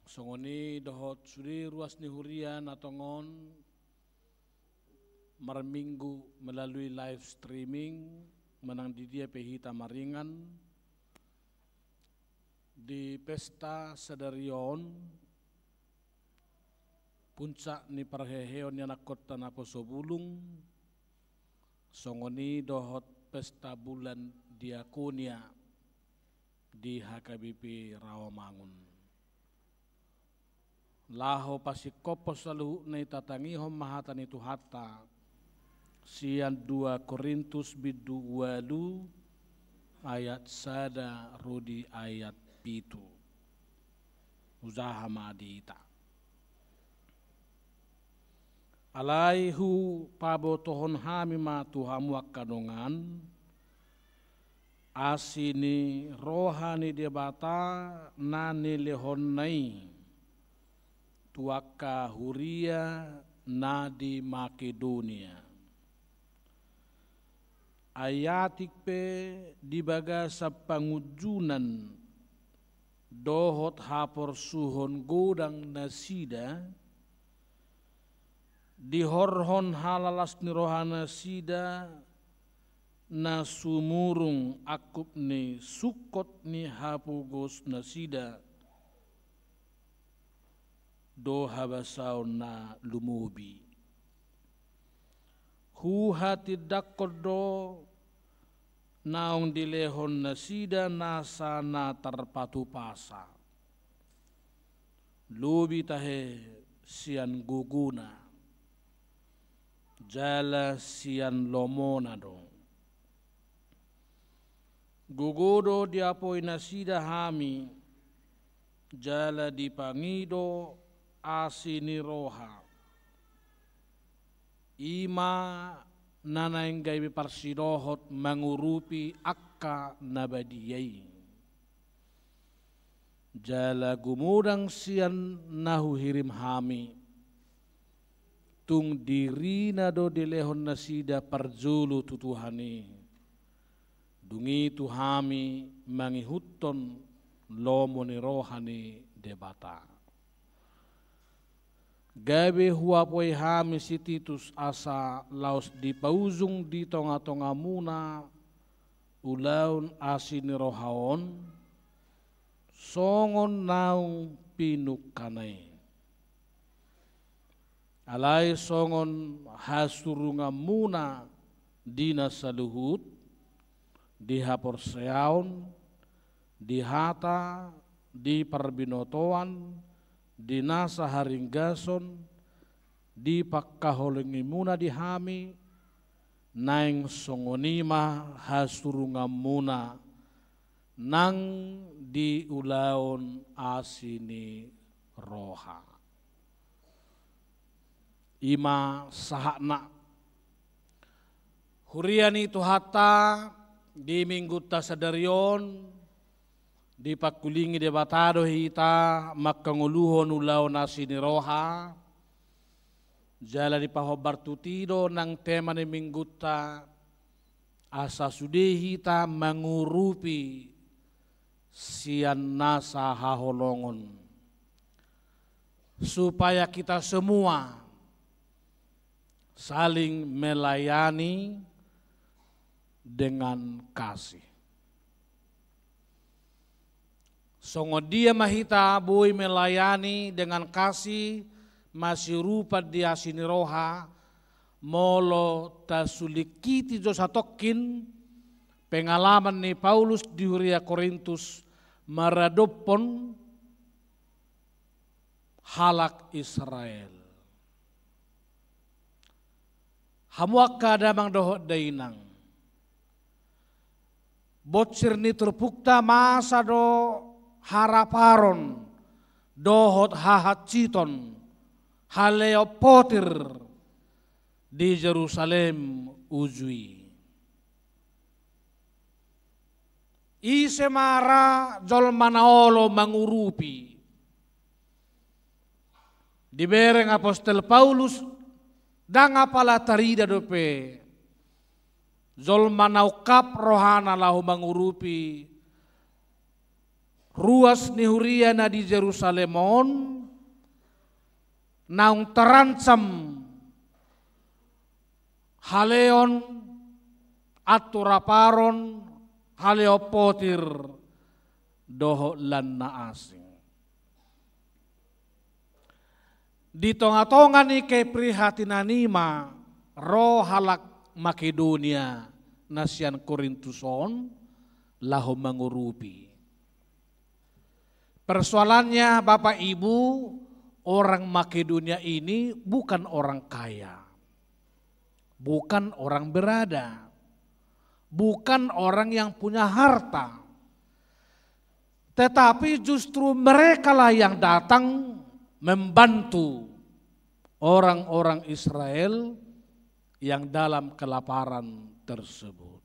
Songoni dohot suri ruas ni huria natongon marminggu melalui live streaming menang di dia pehita maringan di pesta sedarion puncak ni parheheon yang nakota na posobulung songoni dohot pesta bulan diakonia di HKBP Rawamangun. Laho pasikopos saluhu na itatangihom mahatan itu hata sian 2 Korintus bidu walu ayat sada rodi ayat pitu usaha madita alaihu pabotohon hami matuhamu akadongan asini rohani debata nani lehonnai tuaka huria nadi Makedonia ayatik pe dibaga sa pangujunan dohot hapor suhon godang nasida dihorhon halalas ni rohana sida na sumurung akup ni sukot ni hapugos nasida do habasaw na lumubi hu hati dakodo naong dilehon nasida nasa na tarpatu pasa lubi tahe sian guguna jala sian lomonado gugodo diapoi nasida hami jala dipangido asini roha ima nanaing gaibi parsidohot mangurupi akka nabadiyai jala gumudang sian nahu hirim hami tung diri nado dilehon nasida parjulu tutuhani dungi tuhami mangihuton lomoni rohani debata gabe huapoi hami si Titus asa laos di pauzung di tonga-tonga muna ulaun asini rohaon songon naung pinuk kanai alai songon hasurunga muna dina saluhut di hapor seaun di hata di perbinotoan di nasa haringgason di pakkaholengi muna di hami naing songonima hasurunga muna nang di ulaon asini roha ima sahakna huriani tuhata di minggu tasadarion di pakulingi debatado hita makanguluhon ulaw nasini roha jala di pahobar tutido nang tema ni minggu ta asa sude hita mangurupi sian nasa haholongon supaya kita semua saling melayani dengan kasih. Songo dia mahita bui melayani dengan kasih masih rupa dia sini roha molo tasulikiti josatokin pengalaman ni Paulus di Huria Korintus maradopon halak Israel. Hamuak kadamang dohot dainang. Botsir ni terpukta masa do haraparon, dohot hahat citon, haleopotir di Jerusalem ujui. Isemara jol manaolo mangurupi. Dibereng Apostel Paulus dang apala tarida dope. Jol manaukap rohana lahu mangurupi. Ruas nihuria na di Jerusalemon naung terancam haleon aturaparon haleopotir doho lan naasing. Di tonga-tonga ni kay prihatinanima roh halak Makedonia nasian Korintuson lahu mangurupi. Persoalannya Bapak Ibu, orang Makedonia ini bukan orang kaya, bukan orang berada, bukan orang yang punya harta. Tetapi justru mereka lah yang datang membantu orang-orang Israel yang dalam kelaparan tersebut.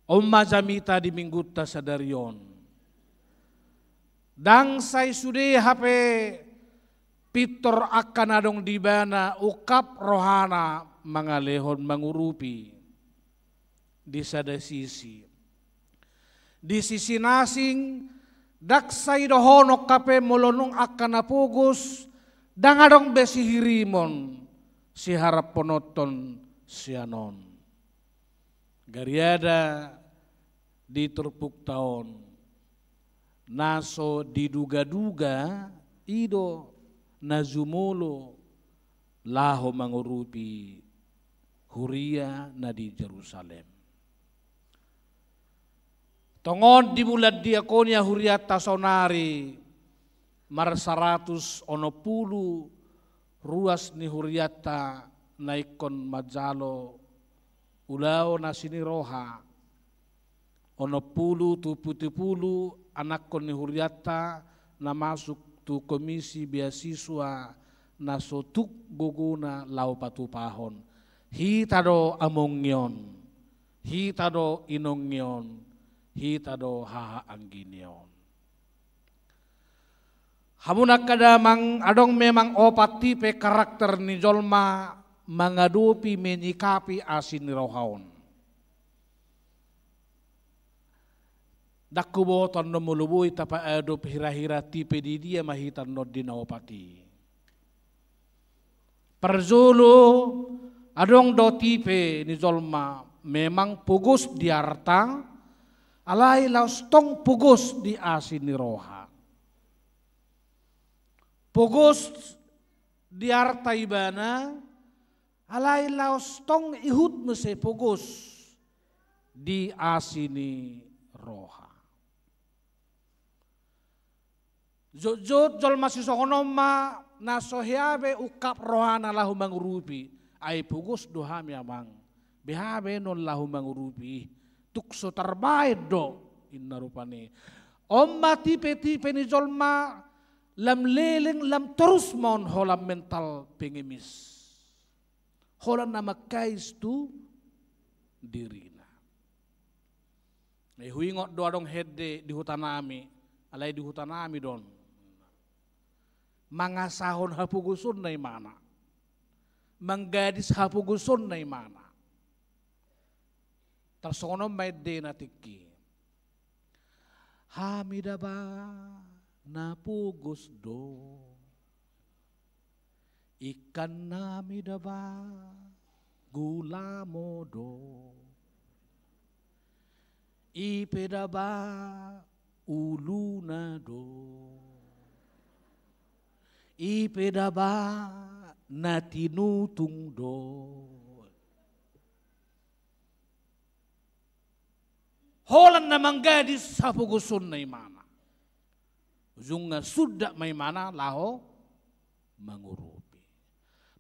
Omma jamita di mingguta sadarion. Dang say sude hape pitor akan adong di bana ukap rohana mangalehon mangurupi di sada sisi. Di sisi nasing daksay dohono kape molonong akan apugos dang adong besi hirimon si harap ponoton sianon. Gariada di terpuk tahun naso diduga-duga ido nazumolo laho mangurupi huria na di Jerusalem. Tongon di bulan diakonia huria tasonari mar 100 onopulu ruas ni huriata naikon majalo ulao na siniroha onopulu tu putipulu anak kon ni huriata na masuk tu komisi beasiswa na sotuk guguna lau patupahon hitado amongyon hitado inongyon hitado haha angginion. Hamunak kadamang adong memang opat tipe karakter ni jolma mengadupi menyikapi asin rohaon. Dakuboton no mulubui tapa adup hira-hira tipe di dia mahitan no dinaopati. Perzulu adong do tipe ni jolma memang pugus di harta alai laus tong pugus di asin roha. Pugus di harta ibana alai laos tong ihut mese pugus di asini roha. Jod jol masih sokonoma nasohiabe ukap rohana lahu mangurupi ay pugus doham yamang behabe non lahu mangurupi tukso terbaik do inna rupane omma tipe-tipe ni jolma lam leleng lam terus mon holam mental pengemis. Holan nama kais tu dirina. Huingot doa dong hede di hutanami, alai di hutanami don. Mangasahon hapugusun na mana, manggadis hapugusun na mana. Tersono maide natiki. Hamidaba napugos do. Ikan namidaba gula modo ipedaba ulunado ipedaba natinutung do holan namang gadis sa pugusun na imana ujungnya sudah may mana laho mangurupi.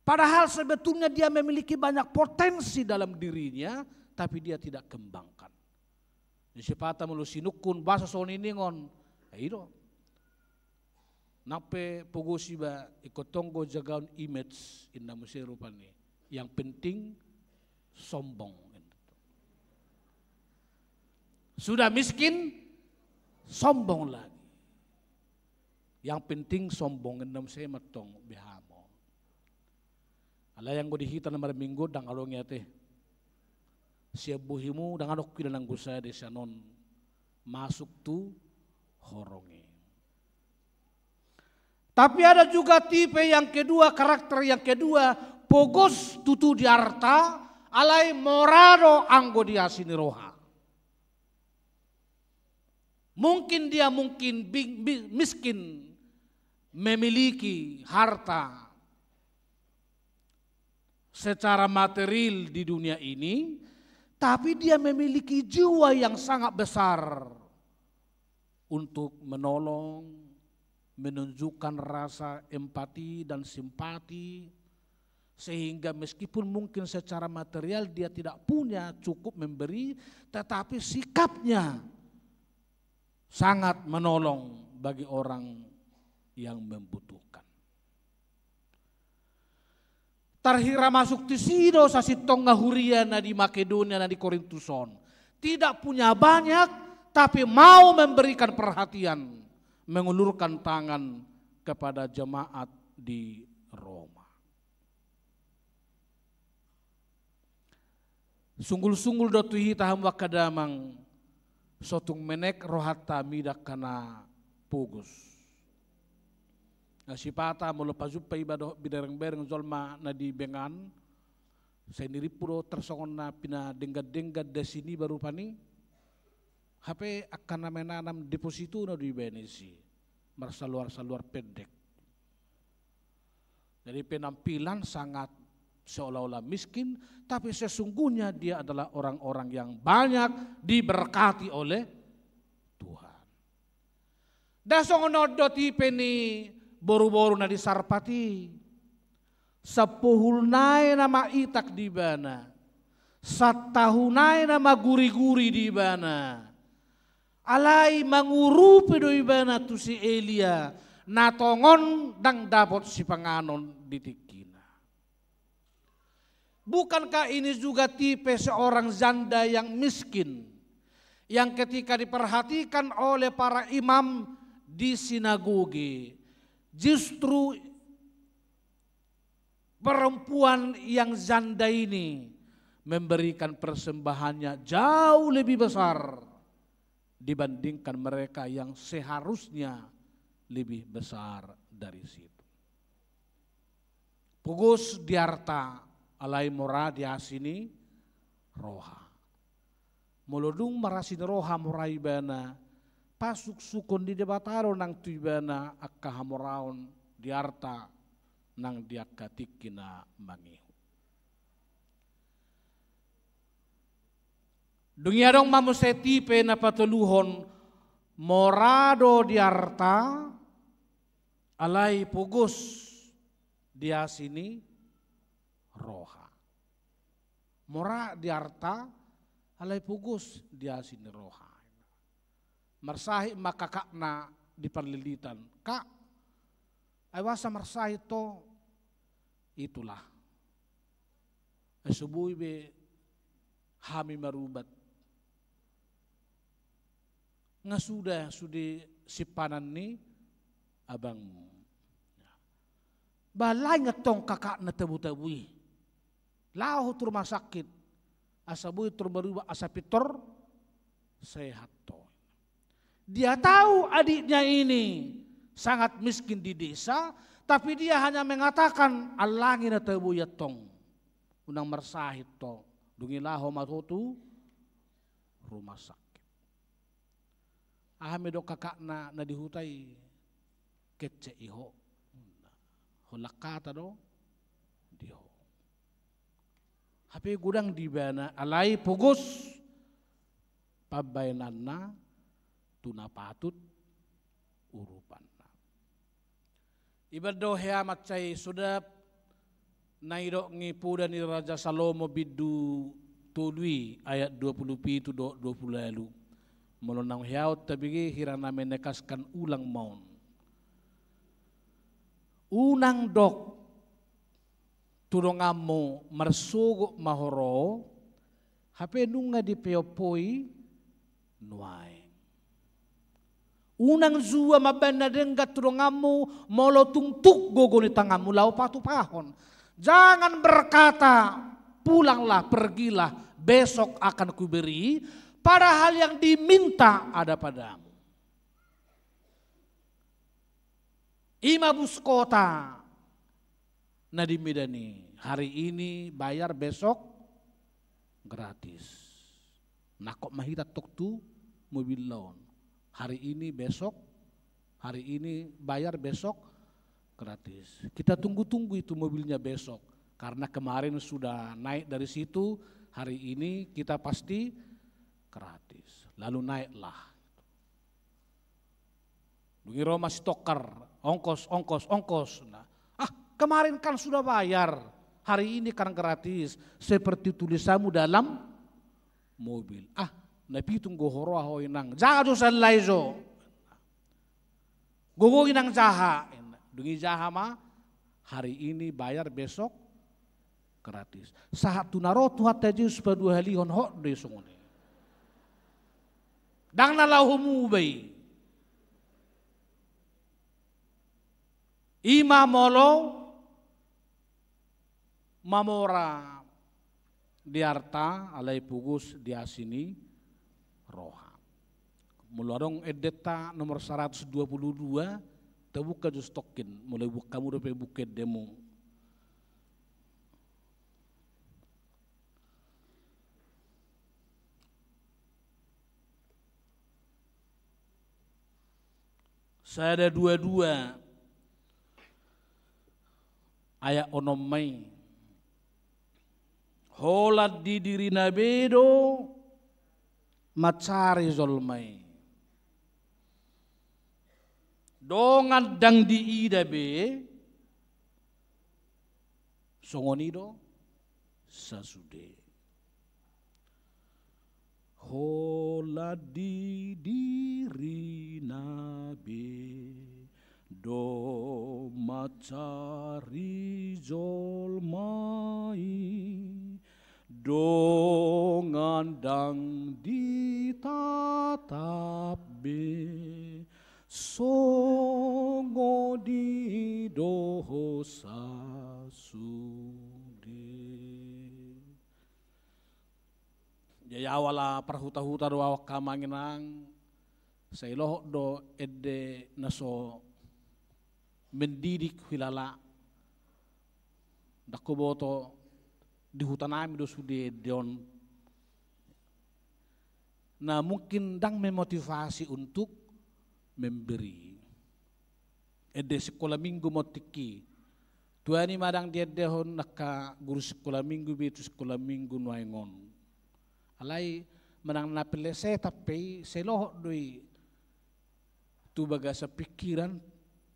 Padahal sebetulnya dia memiliki banyak potensi dalam dirinya, tapi dia tidak kembangkan. Sipata mulu sinukun bahasa soniningon. Ayo. Nape pogosi ba ikotonggo jagaun image inna musero pani. Yang penting sombong. Sudah miskin, sombong lagi. Yang penting sombong inna musero matong bihamo. Ala yang go dihita na maraminggo dang alongnya teh. Siap buhimu dengan okki dan anggusa de sanon masuk tu horongi. Tapi ada juga tipe yang kedua, karakter yang kedua, pogos tutu di harta, alai morado anggo dia sini roha. Mungkin dia miskin, memiliki harta secara material di dunia ini, tapi dia memiliki jiwa yang sangat besar untuk menolong, menunjukkan rasa empati dan simpati, sehingga meskipun mungkin secara material dia tidak punya cukup memberi, tetapi sikapnya sangat menolong bagi orang yang membutuhkan. Tarhira masuk tisido sasitong ngahuria na di Makedonia na di Korintuson. Tidak punya banyak tapi mau memberikan perhatian, mengulurkan tangan kepada jemaat di Roma. Sunggul-sunggul dotuhi taham wakadamang sotung menek rohata midak kana pugus. Sipata mula pazupa ibadah bidareng-bereng zolma na di bengan. Saya niri puro tersongon na pina denggad-denggad desini baru pani. HP akan na menanam deposito na di benesi. Marsaluar-saluar pendek. Jadi penampilan sangat seolah-olah miskin, tapi sesungguhnya dia adalah orang-orang yang banyak diberkati oleh Tuhan. Dasongon do tipe ni boru-boru na di Sarpati, sepuhulnai nama itak di bana, satahunai nama guri-guri di bana, alai mangurupi do ibana tu si Elia, natongon dang dapat si panganon di tikina. Bukankah ini juga tipe seorang janda yang miskin, yang ketika diperhatikan oleh para imam di sinagoge, justru perempuan yang janda ini memberikan persembahannya jauh lebih besar dibandingkan mereka yang seharusnya lebih besar dari situ. Pugus diarta alai mora diasini roha. Molodung marasini roha morai bana. Pasuk sukon di debataro nang tuibana akka hamoraon diarta nang diakatikina mangihu. Dungiadong mamusetipe na patuluhon morado diarta alai pugus dia sini roha. Mora diarta alai pugus dia sini roha. Marsahi makakakna di perlilitan. Kak, awasa marsahi to itulah. Subuhi be hami marubat. Nga sudah sipanan ni abangmu. Balay nga tong kakak na tabu-tabui. Lao tur masakit. Asabuhi tur maruba asapitor sehat to. Dia tahu adiknya ini sangat miskin di desa, tapi dia hanya mengatakan alangin na tabu yatong. Unang marsahit to. Dungilaho matutu rumah sakit. Ahame do kakak na dihutai kece iho. Holakata do diho. Hape gudang di bana alai pugos pabainan na tuna patut urupan na. Ibado heamat cai sudah nairo ngipuda ni Raja Salomo bidu tului ayat 27 do 20 lalu. Mulunang hiyaw tabigi hirana menekaskan ulang maun. Unang dok turungamu marsugo mahoro hape nunga di peopoi nuai. Unang zua mabana dengga turungamu molo tungtuk gogo ni tangamu lau patu pahon. Jangan berkata pulanglah pergilah besok akan kuberi. Padahal yang diminta ada padamu. Ima bus kota Nadiem Midani, hari ini bayar besok gratis. Nakok mahita tok tu mobil lawan. Hari ini besok, hari ini bayar besok gratis. Kita tunggu-tunggu itu mobilnya besok. Karena kemarin sudah naik dari situ, hari ini kita pasti gratis. Lalu naiklah. Dungiro masih tokar, ongkos. Nah, kemarin kan sudah bayar, hari ini kan gratis. Seperti tulisanmu dalam mobil. Napi tunggu horo ho inang. Jaha dosan laizo. Gogo inang jaha. Dungi jaha ma, hari ini bayar besok gratis. Saat tunaro tuhat aja supaya 2 halihon hok de sungone. Dang nalahu bay. Ima molo mamora diarta alai pugus dia sini roha. Mularong edeta nomor 122 terbuka just tokin mulai kamu udah buket demo. Saya ada 22 ayat onomai. Holat di diri nabedo macari zolmai. Dongan dang di idabe songonido sasude. Hola di diri nabe do macari zolmai dongandang ditatap be songo di dosa sude. Jaya awala perhuta-huta do awak kamanginang sailoh do edde naso mendidik hilala dakoboto di hutan ami do sude deon. Nah mungkin dang memotivasi untuk memberi. Edde sekolah minggu motiki. Tuani madang dia dehon naka guru sekolah minggu betu sekolah minggu nuaingon. Alai menang napile saya tapi seloh doi tu bagasa pikiran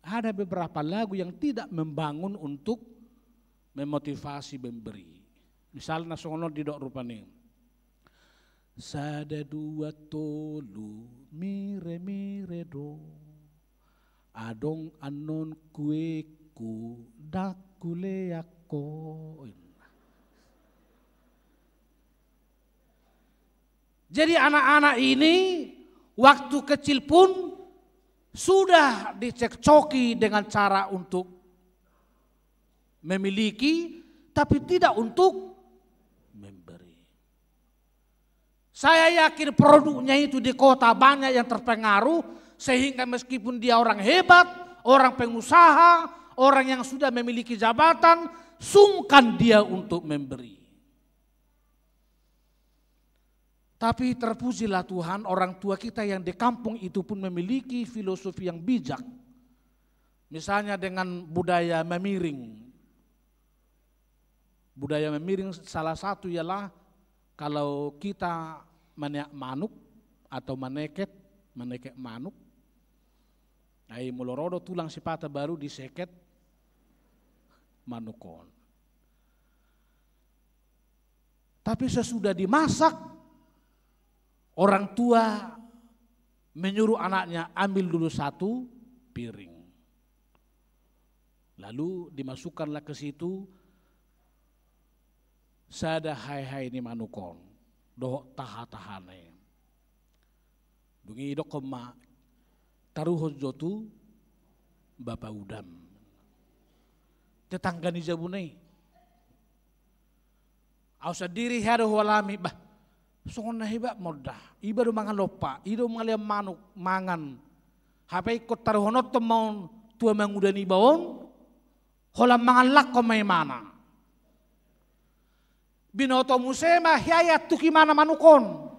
ada beberapa lagu yang tidak membangun untuk memotivasi memberi. Misalnya songono di dok rupane. Sada dua tolu mire do adong anon kueku dakule ako. Jadi anak-anak ini waktu kecil pun sudah dicekcoki dengan cara untuk memiliki tapi tidak untuk memberi. Saya yakin produknya itu di kota banyak yang terpengaruh sehingga meskipun dia orang hebat, orang pengusaha, orang yang sudah memiliki jabatan, sungkan dia untuk memberi. Tapi terpujilah Tuhan, orang tua kita yang di kampung itu pun memiliki filosofi yang bijak. Misalnya dengan budaya memiring. Budaya memiring salah satu ialah kalau kita menek manuk atau meneket manuk. Ai mulorodo tulang sipata baru diseket manukon. Tapi sesudah dimasak, orang tua menyuruh anaknya ambil dulu 1 piring. Lalu dimasukkanlah ke situ sada hai ni manukon doh taha-tahane. Dungi dok koma taruh jotu bapa udam. Tetangga ni jabunai. Ausa diri hado walami bah. Sona hiba modah. Iba do mangan lopa, ido mangalia manuk mangan. Hapai ko taruh honot mau tua mangudani bawon. Holam mangan lak ko may mana. Binoto musema hiayat tuki mana manukon.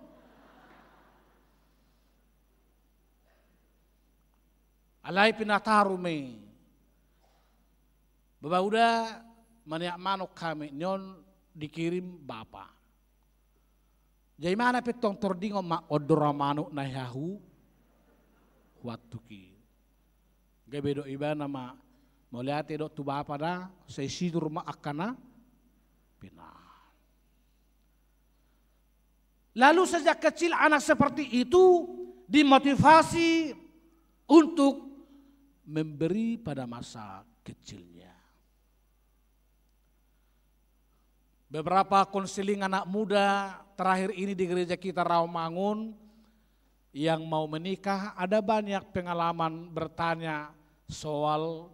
Alay pinataru me. Babauda maniak manuk kami nyon dikirim bapa. Jadi mana petong tordingo ma odora manuk na yahu watuki. Gabedo iba nama melihat itu tu bapa dah saya sidur mak akana pina. Lalu sejak kecil anak seperti itu dimotivasi untuk memberi pada masa kecilnya. Beberapa konseling anak muda terakhir ini di gereja kita Rawamangun yang mau menikah ada banyak pengalaman bertanya soal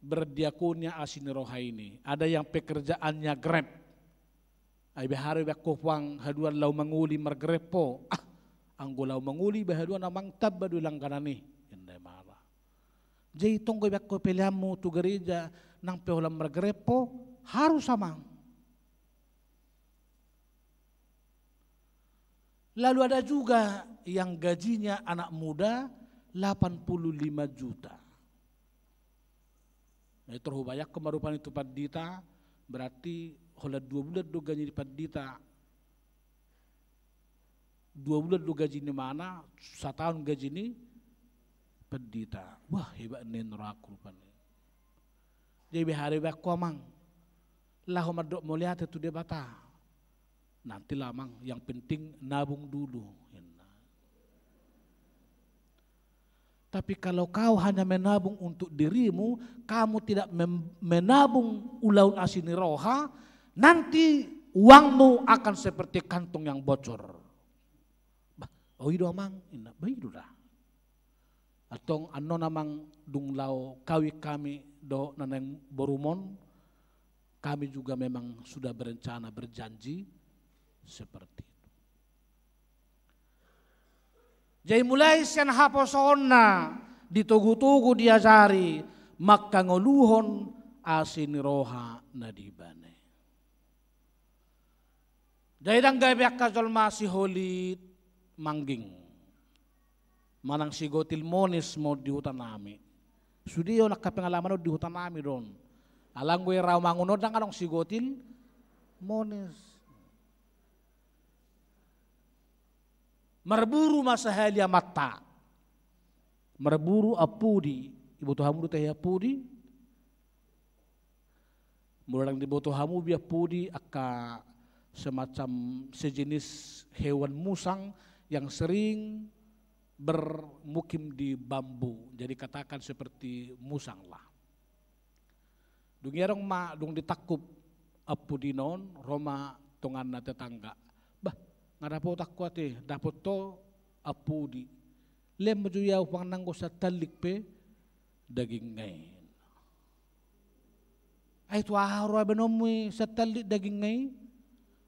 berdiakonia asini roha ini. Ada yang pekerjaannya Grab. Ay behari bakopang haduan lau manguli margrepo. Anggo lau manguli bahaduan amang tabadu lang kanani. Inday mala. Jadi tonggo bakko peliamu tu gereja nang peholam margrepo harus amang. Lalu ada juga yang gajinya anak muda 85 juta. Nah, terhubayak kemarupan itu padita berarti hola 2 bulan do gaji di padita. 2 bulan do gaji ni mana? 1 tahun gaji ni padita. Wah hebat nih neraku rupanya. Jadi hari bakku amang. Lah homadok melihat itu dia bata. Nanti lamang yang penting nabung dulu. Tapi kalau kau hanya menabung untuk dirimu, kamu tidak menabung ulaun asini roha, nanti uangmu akan seperti kantong yang bocor. Oh itu amang, itu dah. Atau ano namang dunglau kawi kami do naneng borumon, kami juga memang sudah berencana berjanji seperti itu. Jadi mulai sen haposona ditugu-tugu diajari maka ngoluhon asini roha nadibane. Jadi dang gabiak kajol masih holit mangging. Manang sigotil monis mo di hutan nami. Sudiyo nakapengalaman di hutan nami ron. Alang gue Rawamangun dang kanong sigotil monis. Merburu masahalia mata. Merburu apudi. Ibu tuhamu teh apudi. Mulang di botohamu biar pudi aka semacam sejenis hewan musang yang sering bermukim di bambu. Jadi katakan seperti musang lah. Dungi ma dung ditakup apudi non Roma tongan na tetangga. Nga dapat aku ate, dapat to apudi. Lem majuyaw pang nanggo sa talik pe, daging ngayon. Ay tuaharo abenomi sa talik daging ngayon.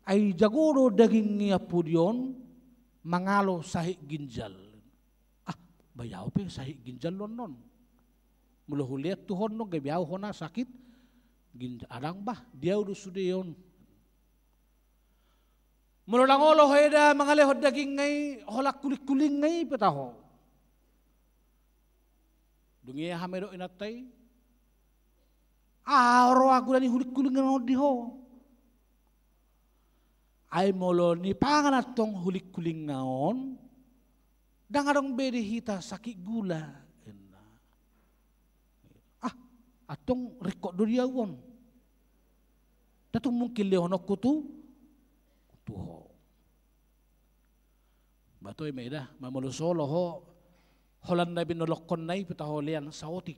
Ay jagoro daging ni apudi yon, mangalo sahik ginjal. Bayaw pe sahik ginjal lon non. Mula huliat tuhon no, gabiyaw ho na sakit. Ginjal, adang bah, dia udah sudah yon. Mululangolo heda mangalehod daging ngay holak kulik-kuling ngay petaho. Dungi hamero inatay. Aro aku dani hulik-kuling ngay diho. Ay molo ni panganat tong hulik-kuling ngaon. Dangarong bede hita sakit gula. Atong rekod do diawon. Datong mungkin leonok kutu. Tuho. Batoy may dah, mamulusolo ho, holan na binolokon na ipitaholian sa otik.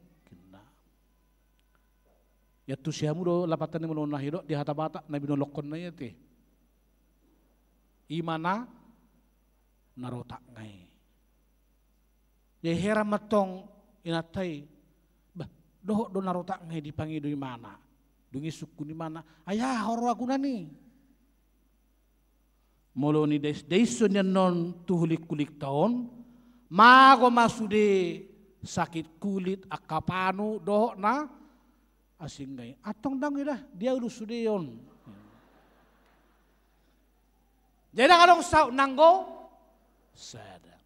Yatu siya mo do, lapatan ni mo na hido, di hatabata na binolokon na yate. Imana, narotak ngay. Yay heram matong inatay, doho do narotak ngay di pangido imana. Dungi suku ni mana, ayah horo aku na ni. Molo ni deson yan non tuhulik-kulik taon, mago masude sakit kulit akapano doho na asing ngay. Atong dang ida dia udah sude yon. Jadi kalau sa nanggo sada.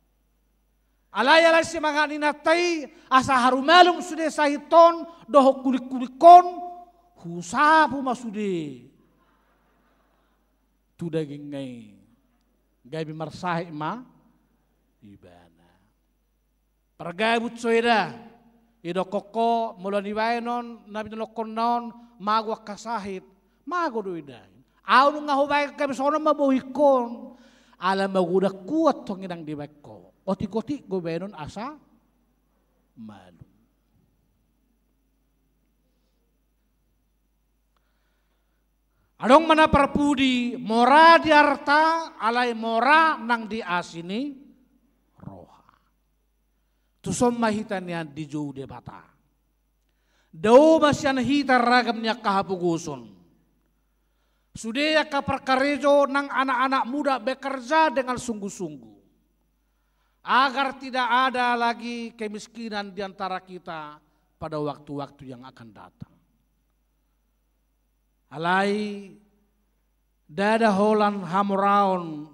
Alay si mga ninatay asa harumalong sude sahiton doho kulik-kulikon husapu masude. Tu daging ngay. Gay bimarsahe ma ibana. Pargabut soida. Ido koko mula niwainon nabi nolokon non magwak kasahit mago doida. Aw nga hubay ka bisono mabuhikon. Alam maguda kuat tong inang dibeko. Oti-koti gobenon asa malu. Adong mana perpudi mora di arta alai mora nang di asini roha. Tusom mahitannya di jauh de bata. Dau masyan hitar ragamnya kahapugusun. Sudah ka perkarejo nang anak-anak muda bekerja dengan sungguh-sungguh. Agar tidak ada lagi kemiskinan di antara kita pada waktu-waktu yang akan datang. Alai dada holan hamraon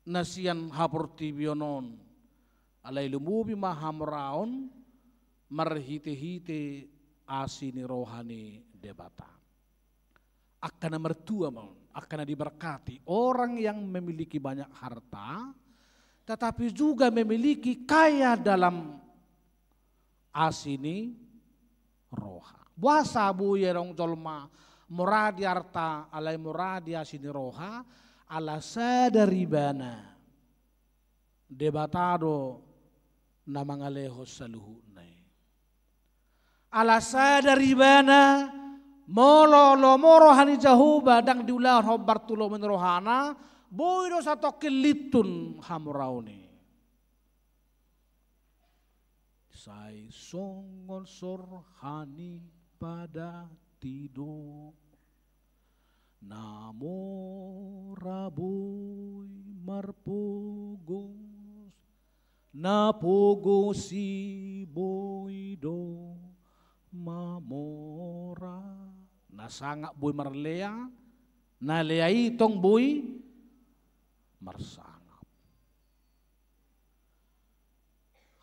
nasian hapurti bionon. Alai lumubi ma hamraon marhite-hite asini rohani debata. Akan mertua akan diberkati orang yang memiliki banyak harta tetapi juga memiliki kaya dalam asini roha. Buasa bu yerong jolma muradi arta alai muradi asini roha ala sadaribana debatado namangaleho saluhu nai ala sadaribana molo lo moro hani jahuba dang diulah hobar tulo menrohana boy do sato kelitun hamrauni sai songon sorhani pada tido namo raboy marpugos napugos si boy do mamora nasanga boy marlea naleai tong boy marsangap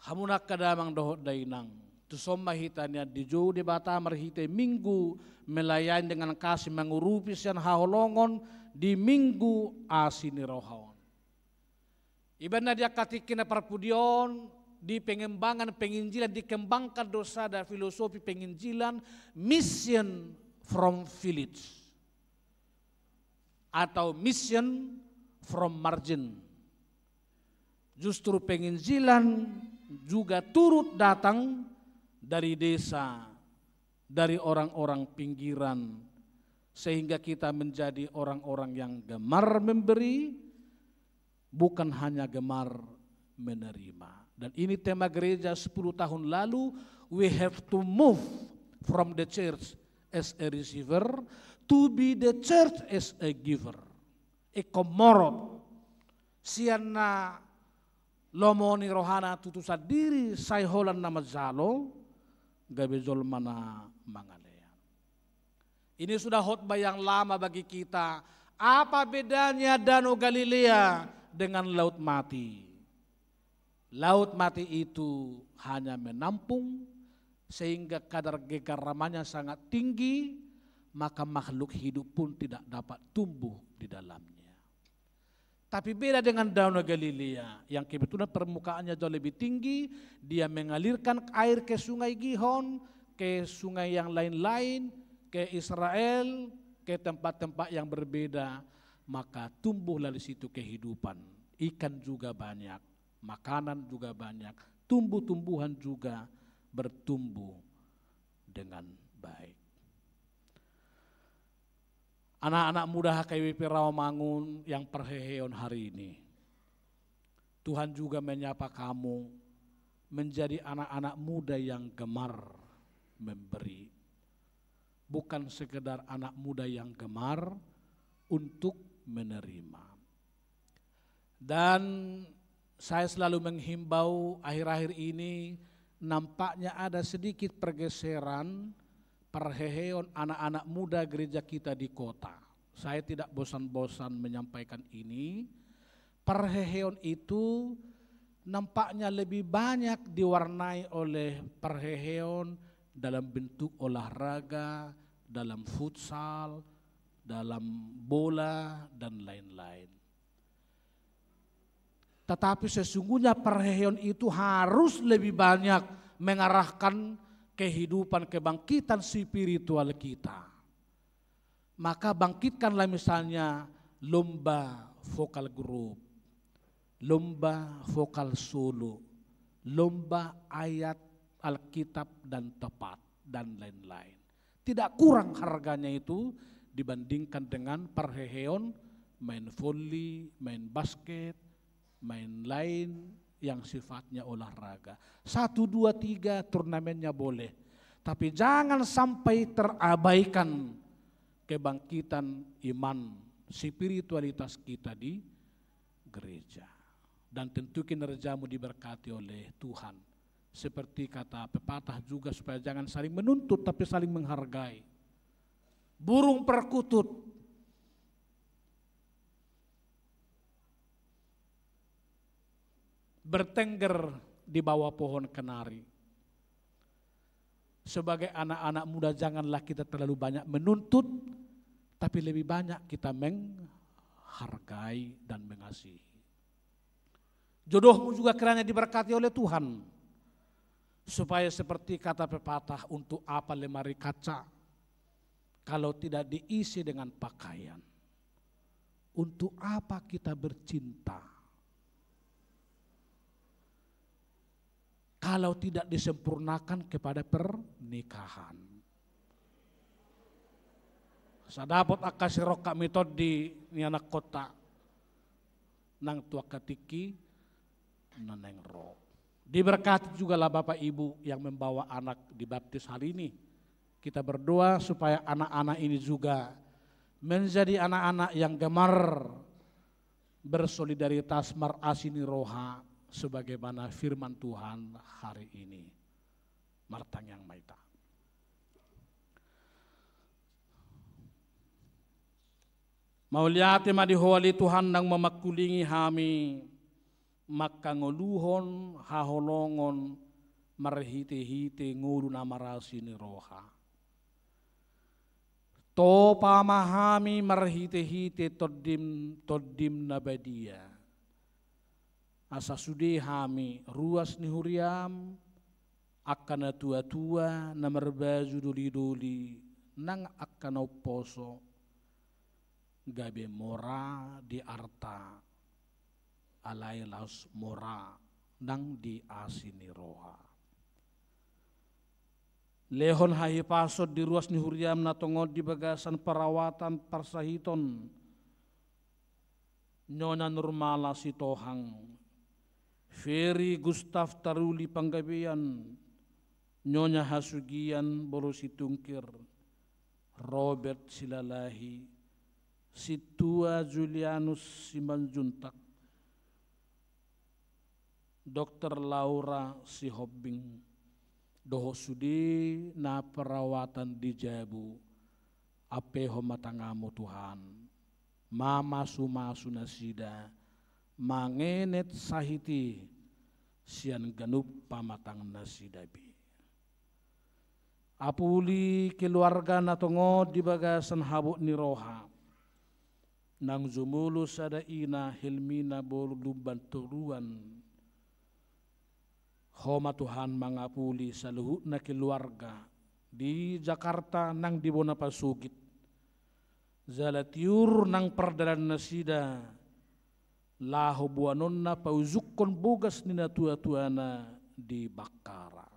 hamunak kadamang dohot dainang tusom mahitanya di jauh di bata marhite minggu melayan dengan kasih mengurupi sian haholongon di minggu asini rohaon ibana dia katikina perpudion di pengembangan penginjilan dikembangkan dosa dan filosofi penginjilan mission from village atau mission from margin. Justru penginjilan juga turut datang dari desa, dari orang-orang pinggiran, sehingga kita menjadi orang-orang yang gemar memberi, bukan hanya gemar menerima. Dan ini tema gereja 10 tahun lalu, we have to move from the church as a receiver to be the church as a giver. Ekomorot siana lomoni rohana tutusa diri sayholan nama zalo gabejol mana mangalea. Ini sudah khotbah yang lama bagi kita. Apa bedanya Danau Galilea dengan Laut Mati? Laut Mati itu hanya menampung sehingga kadar gegaramannya sangat tinggi, maka makhluk hidup pun tidak dapat tumbuh di dalamnya. Tapi beda dengan Danau Galilea yang kebetulan permukaannya jauh lebih tinggi, dia mengalirkan air ke sungai Gihon, ke sungai yang lain-lain, ke Israel, ke tempat-tempat yang berbeda, maka tumbuhlah di situ kehidupan. ikan juga banyak, makanan juga banyak, tumbuh-tumbuhan juga bertumbuh dengan baik. Anak-anak muda HKBP Rawamangun yang perheheon hari ini, Tuhan juga menyapa kamu menjadi anak-anak muda yang gemar memberi. Bukan sekedar anak muda yang gemar untuk menerima. Dan saya selalu menghimbau akhir-akhir ini nampaknya ada sedikit pergeseran perheheon anak-anak muda gereja kita di kota. Saya tidak bosan-bosan menyampaikan ini. Perheheon itu nampaknya lebih banyak diwarnai oleh perheheon dalam bentuk olahraga, dalam futsal, dalam bola, dan lain-lain. Tetapi sesungguhnya perheheon itu harus lebih banyak mengarahkan kehidupan kebangkitan spiritual kita. Maka bangkitkanlah misalnya lomba vokal group, lomba vokal solo, lomba ayat Alkitab dan tepat, dan lain-lain. Tidak kurang harganya itu dibandingkan dengan perheheon, main volley, main basket, main lain yang sifatnya olahraga. 1, 2, 3 turnamennya boleh. Tapi jangan sampai terabaikan kebangkitan iman, spiritualitas kita di gereja. Dan tentu kinerjamu diberkati oleh Tuhan. Seperti kata pepatah juga, supaya jangan saling menuntut tapi saling menghargai. Burung perkutut bertengger di bawah pohon kenari. Sebagai anak-anak muda janganlah kita terlalu banyak menuntut, tapi lebih banyak kita menghargai dan mengasihi. Jodohmu juga kiranya diberkati oleh Tuhan, supaya seperti kata pepatah, untuk apa lemari kaca kalau tidak diisi dengan pakaian? Untuk apa kita bercinta kalau tidak disempurnakan kepada pernikahan? Sadapot akasi roka mitod di anak kota nang tua katiki naneng ro. Diberkati juga lah Bapak Ibu yang membawa anak dibaptis hari ini. Kita berdoa supaya anak-anak ini juga menjadi anak-anak yang gemar bersolidaritas marasini roha, sebagaimana firman Tuhan hari ini. Martang yang maita. Mauliati madihwali Tuhan nang memakulingi hami, maka ngoluhon haholongon marhite-hite ngulu namarasini roha. To pamahami marhite-hite todim nabadia. Asa sudi hami ruas ni huriam akan tua-tua na merbaju duli-duli nang akan oposo gabe mora di arta alai laus mora nang di asini roha. Lehon hahi pasod di ruas ni huriam na tongod di bagasan perawatan parsahiton Nyonya Nurmala Sitohang, Ferry Gustav Taruli Panggabean, Nyonya Hasugian Borositungkir, Robert Silalahi, Situa Julianus Simanjuntak, Dr. Laura Sihobbing, doho sudi na perawatan di Jabu, apeho matangamu Tuhan, mama sumasu nasida, mangenet sahiti, sian ganup pamatang nasidabi. Apuli keluarga natongo di bagasan habuk ni roha, nang zumulu sada ina Helmina bolumban turuan, homa Tuhan mangapuli sa luhut na keluarga di Jakarta nang di Bonapasugit, zalatiur nang perdalan nasida Lahu buanonna pauzukon bogas nina tua-tuana di Bakara.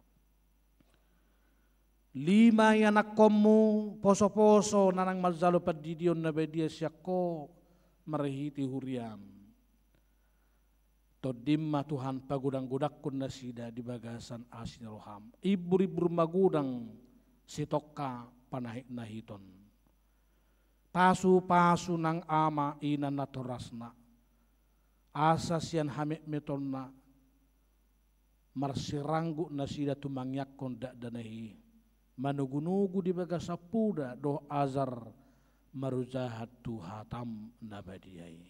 5 anak komu poso-poso nanang mazalo padidion na bedia syako marahiti huriam. Todimma Tuhan pagudang-gudakun nasida di bagasan asin roham. Ibur-ibur magudang sitoka panahik nahiton. Pasu-pasu nang ama ina natorasna. Asas yang hamik metonna marsiranggu nasida tumangyak kondak danahi. Manugu-nugu di bagasa puda doh azar marujahat tuhatam nabadiyai.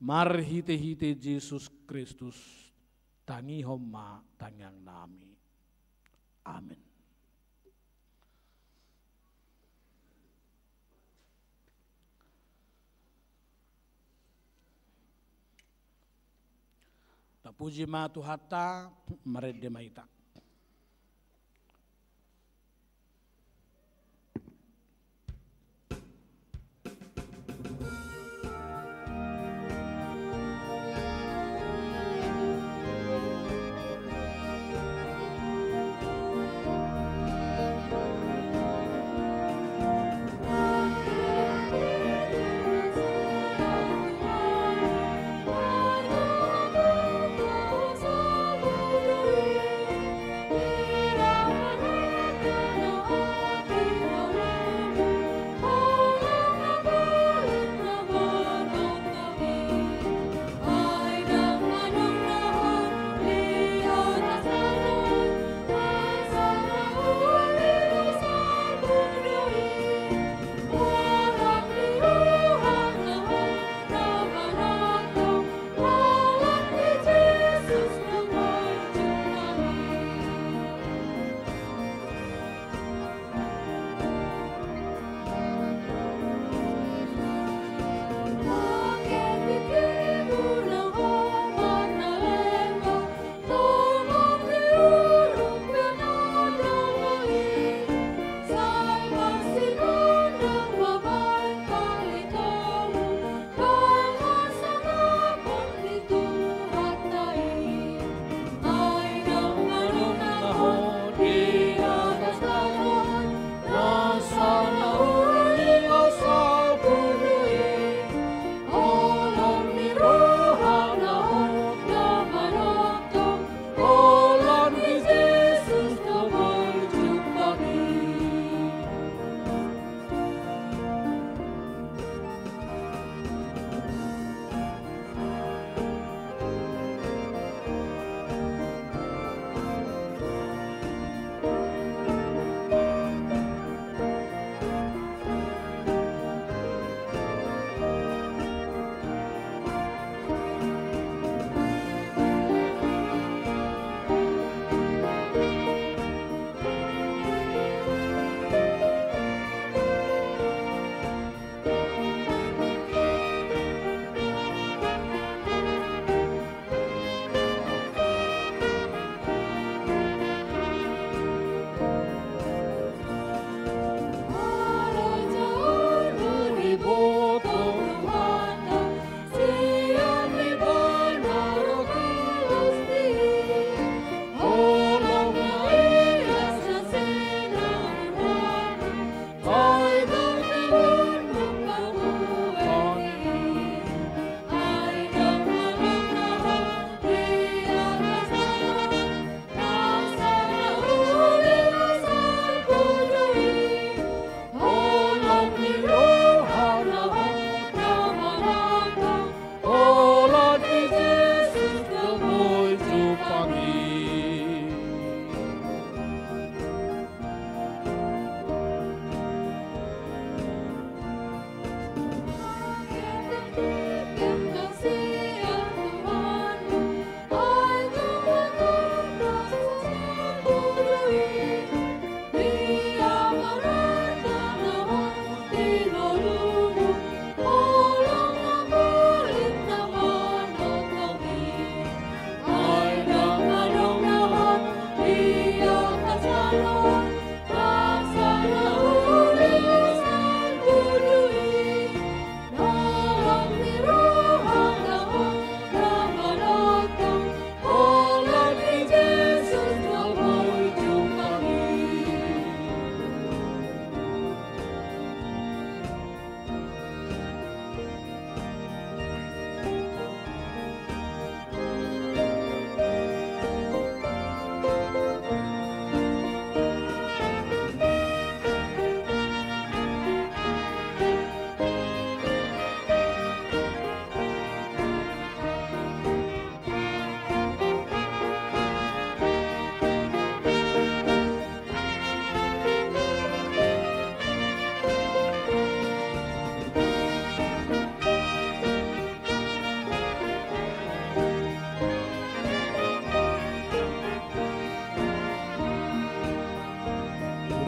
Marhite-hite Yesus Kristus tangi homa tangyang nami. Amin. Tapuji matu hatta marede maita.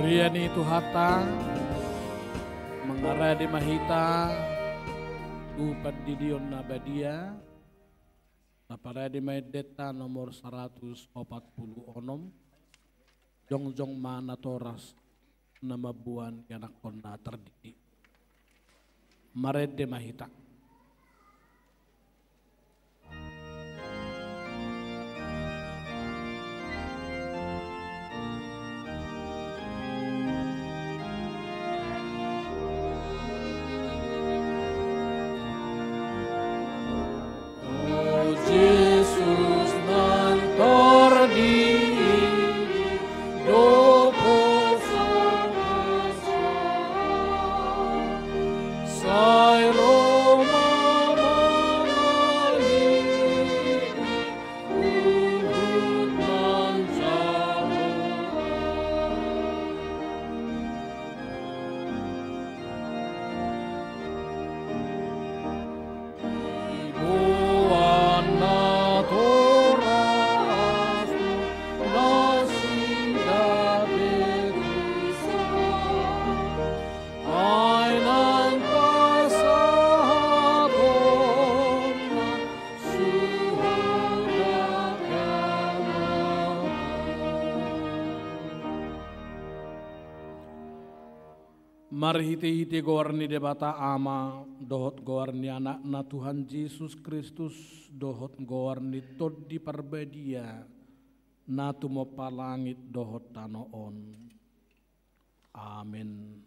Riani Tuhata mengarah di Mahita Upad Didion Nabadia Napara di Maedeta nomor 140 onom Jongjong Mana Toras nama buan anak kona terdidik Mared de Mahita. Jesus nantor di dopo sai Roma mamali uhud manjalo Mari hite goarni debata ama dohot goarni anak na Tuhan Yesus Kristus dohot goarni tod di perbedia na tumo palangit dohot tanoon. Amin.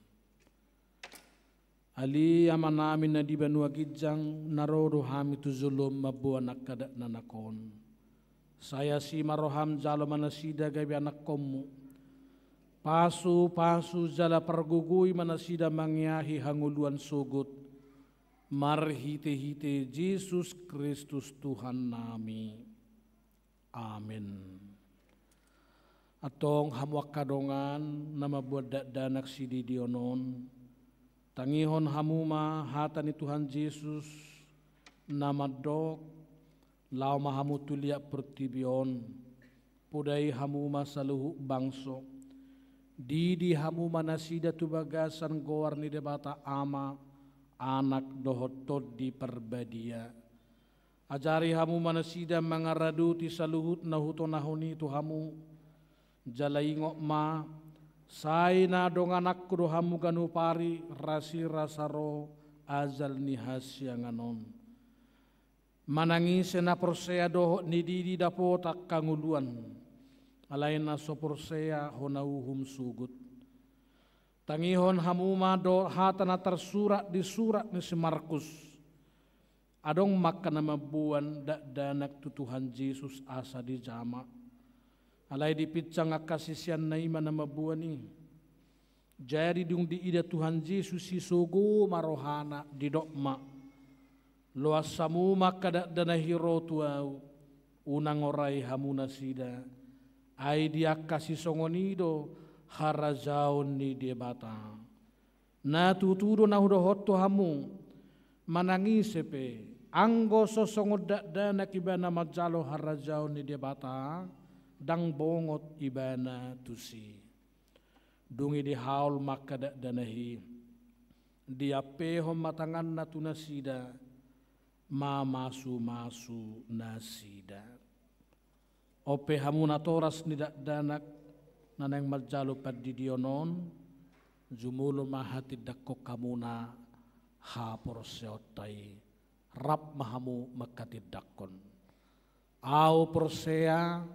Ali amanamin na di banua gijang narodo hami tu zulum mabuan nakadak nanakon. Saya si maroham jalo manasida gabi anak komu. Pasu jala pergugui manasida mangyahi hanguluan sugut. Marhite-hite Yesus Kristus Tuhan nami. Amin. Atong hamwak kadongan nama buat danak sidi dionon. Tangihon hamuma hata ni Tuhan Yesus nama dok. Lau mahamu tulia pertibion. Pudai hamuma saluhu bangso. Didi hamu manasida tu bagasan goar ni debata ama anak dohot tod di perbadia. Ajari hamu manasida mangaraduti saluhut nahuto nahuni tu hamu jalai ngok ma sai na dong anakku do hamu ganu pari rasi rasaro azal ni hasyanganon. Manangis na persea dohot ni didi dapotak kanguluan. Alaina soporsea honauhum sugut. Tangihon hamuma do hatana tersurat di surat ni si Markus. Adong makan nama buan danak tu Tuhan Yesus asa di jama. Alai dipicang akasisian naima nama buan ni. Jadi dung di ida Tuhan Yesus si sogo marohana di dokma. Loas samuma kadak dana hiro tuau. Unang orai hamuna sida. Ai dia kasih songonido harajaun ni debata. Na tutudo na hudohoto hamu manangisepe anggo sosongodak dana kibana majalo harajaun ni debata dang bongot ibana tusi. Dungi di haul makadak danahi dia pehom matangan na tunasida ma masu nasida. Ope hamuna toras nidak danak nanang majalo padidionon jumulo mahati dakko kamuna hapor seotai rap mahamu makatid dakkon au persea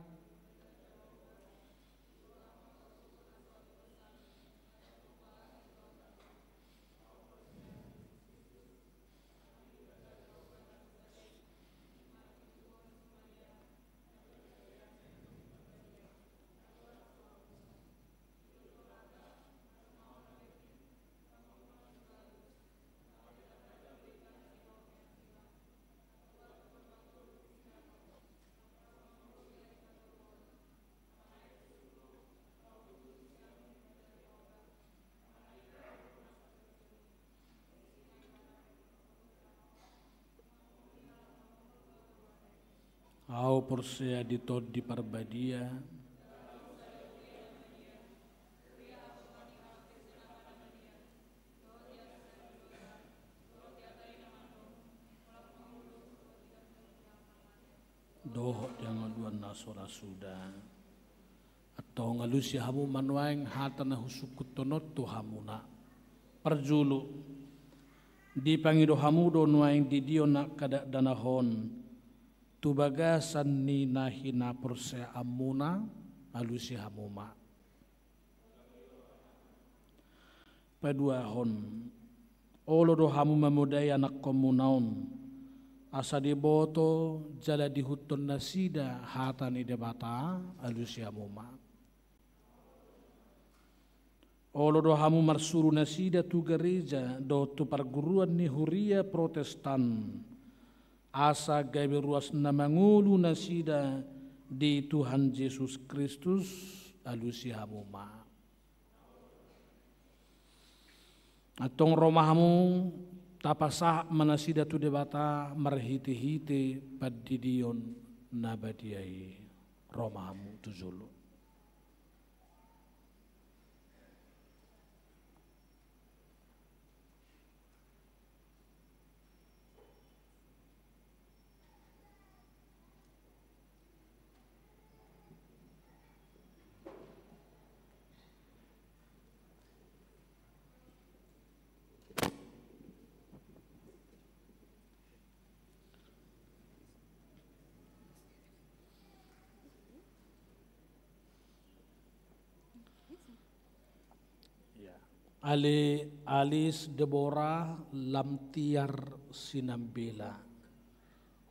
au persea ditod di parbadia sola suda atau ngalusi hamu manuang hatana husukut tonot tu hamuna perjulu di pangido hamu do nuang di dio nak kada danahon tu bagasan ni nahina perse amuna alusi hamuma padua hon olo do hamu mamudai anak komunaun asa diboto jala dihutun nasida hatani debata alusia muma olo do hamu marsuru nasida tu gereja do tu perguruan ni huria protestan asa gawe ruas namangulu nasida di Tuhan Yesus Kristus alusia muma atong romahamu tapasa manasida tu debata marhiti-hiti padidion nabadiai romamu tuzulu. Alis Deborah Lamtiar Sinambela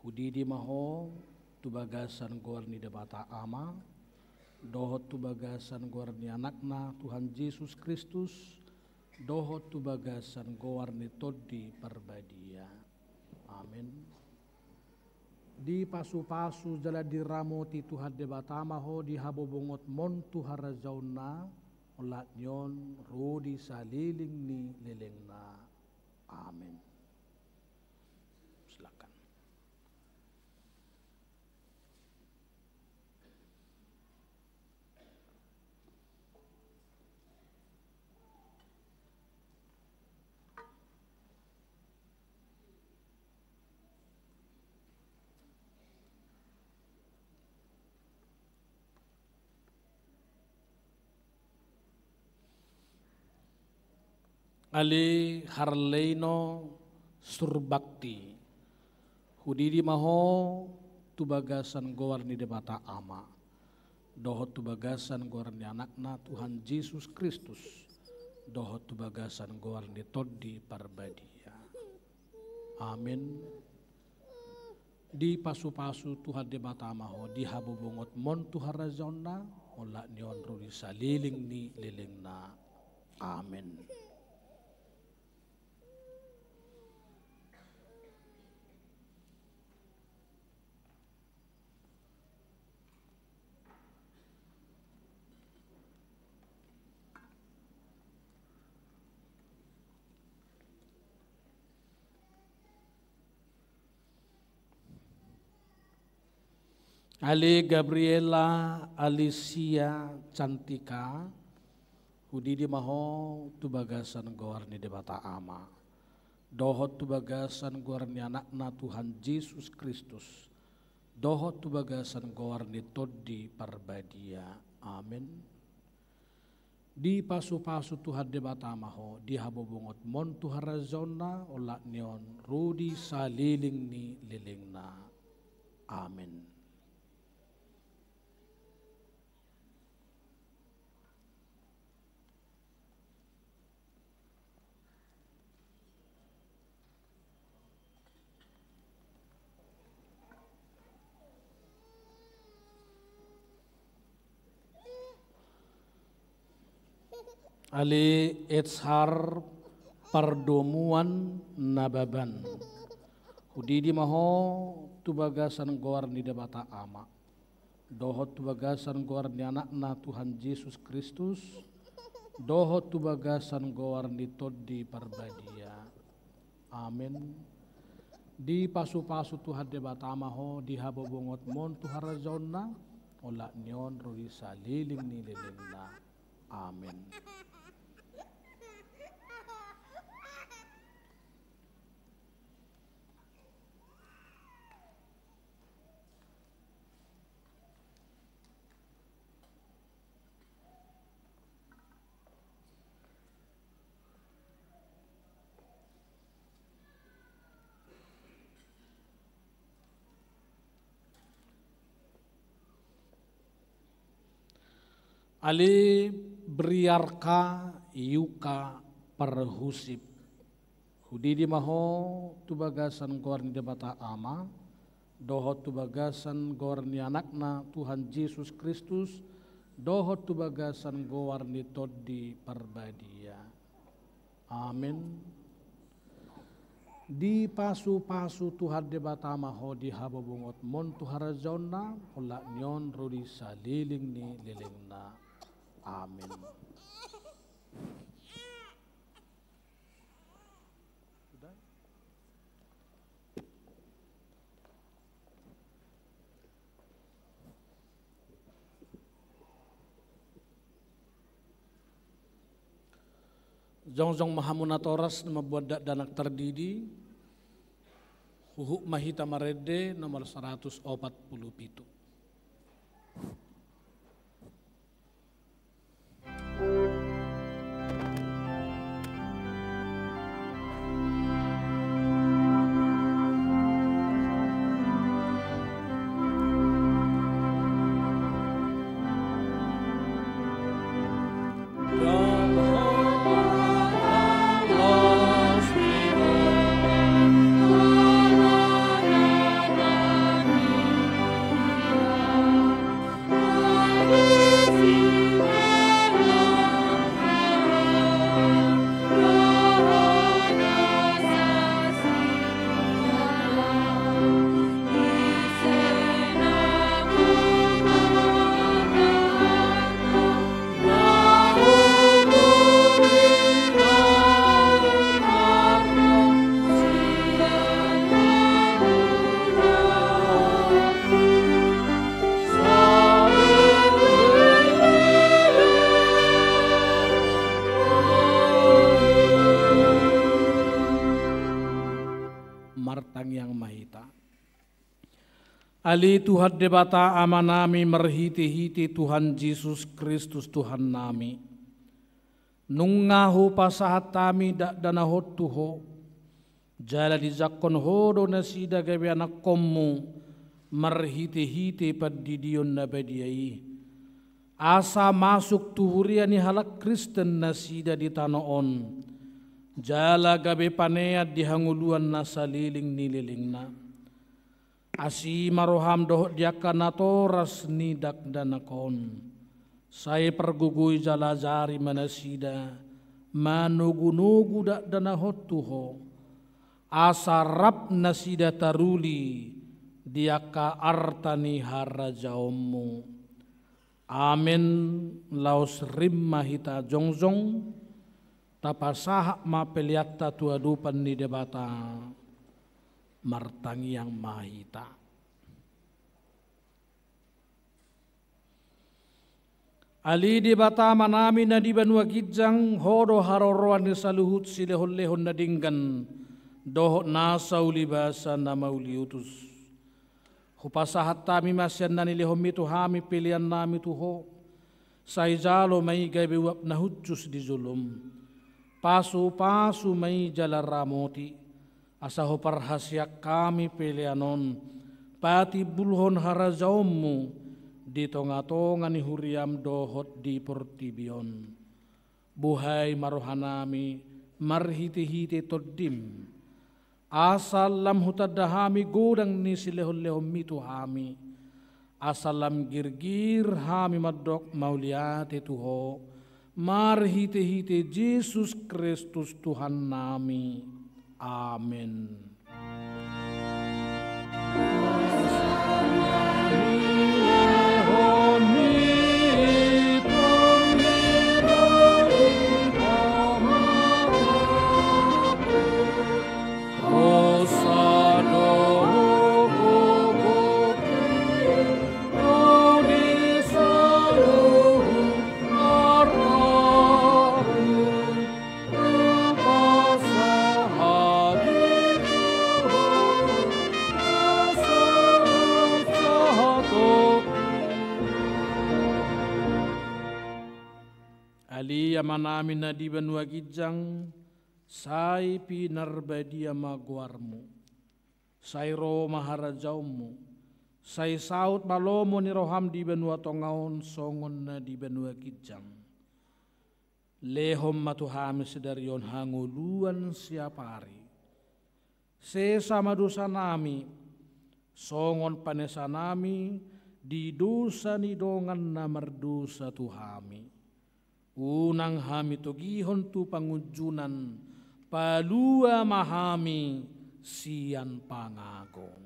Hudidi Maho tubagasan gorni debata ama dohot tubagasan gorni anakna Tuhan Yesus Kristus dohot tubagasan gorni todi perbadia amin di pasu-pasu jala diramoti Tuhan debata maho di habobongot mon tuharazauna olat nyon rudi saliling ni lelengna amin silakan Ali Harleino Surbakti Hudidi Maho tubagasan gowarni debata ama dohot tubagasan gowarni anakna Tuhan Yesus Kristus dohot tubagasan gowarni todi parbadia amin di pasu-pasu Tuhan debata maho di habubungot mon tuharazona ola nion rudi saliling ni lilingna amin Ali Gabriela Alicia Cantika Hudidi Maho tubagasan gowarni debata ama dohot tubagasan gowarni anakna Tuhan Yesus Kristus dohot tubagasan gowarni todi parbadia amin di pasu-pasu Tuhan debata maho di habobongot mon tuharazona olak neon rudi saliling ni lilingna amin Ali Etshar Pardomuan Nababan Hudidi Maho tubagasan gowarni debata ama dohot tubagasan gowarni anakna Tuhan Yesus Kristus dohot tubagasan gowarni todi parbadia amin di pasu-pasu Tuhan debata maho di habobongot mon tuharazona ola nyon rudi saliling ni lilingna amin Ali Briarka Yuka Perhusip Hudi di maho tubagasan gorni debata ama dohot tubagasan gorni anakna Tuhan Yesus Kristus dohot tubagasan gorni todi parbadia. Amin. Di pasu-pasu Tuhan debata maho di hababungot mon tuhara zona pola nyon rudi saliling ni lilingna. Amin. Jongjong Mahamunatoras membuat danak terdidi Huhuk Mahita Marede nomor 147. Ali Tuhan debata amanami merhiti-hiti Tuhan Yesus Kristus Tuhan nami. Nungahu pasahatami dak danahot tuho. Jala di zakon hodo nasida gabi anak komu merhiti-hiti padidion nabadiai. Asa masuk tuhuria ni halak Kristen nasida di tanoon. Jala gabi paneat di hanguluan nasaliling nililingna. Asi maroham dohot diakana toras nidak danakon. Saya pergugui jalazari manasida. Manugu-nugu dak danahot tuho. Asarap nasida taruli. Diaka artani harajaomu. Amin. Laos rimma hita jongjong. Tapasahak ma peliatta tuadupan ni debata. Martangi yang mahita. Ali di bata manami na di banua gijang hodo haroroan ni saluhut silehon-lehon na dinggan doho nasa ulibasa na mauliutus. Hupasahat tami masyan na nilehon mito hami pilihan nami tuho. Saijalo may gabiwap na hutsus di zulum. Pasu-pasu may jalaramoti. Asaho parhasyak kami pelianon, pati bulhon harajaummu, di tonga-tonga ni huriam dohot di portibion. Buhay marohanami, marhiti-hiti toddim. Asalam hutadahami godang ni silehon-lehon mitu hami. Asalam girgir hami madok mauliati tuho. Marhiti-hiti Yesus Kristus Tuhan nami. Amin. Manami na di banua gijang sai pinarbadia maguarmu sairo maharajaumu Sai saut balomo ni roham di benua tongaon songon na di benua kijang. Lehom matuhami sedarion hanguluan siapari. Sesama dosa nami, songon panesa nami, di dosa ni dongan na merdosa tuhami. Unang hami togihon tu pangujunan, palua mahami sian pangagong.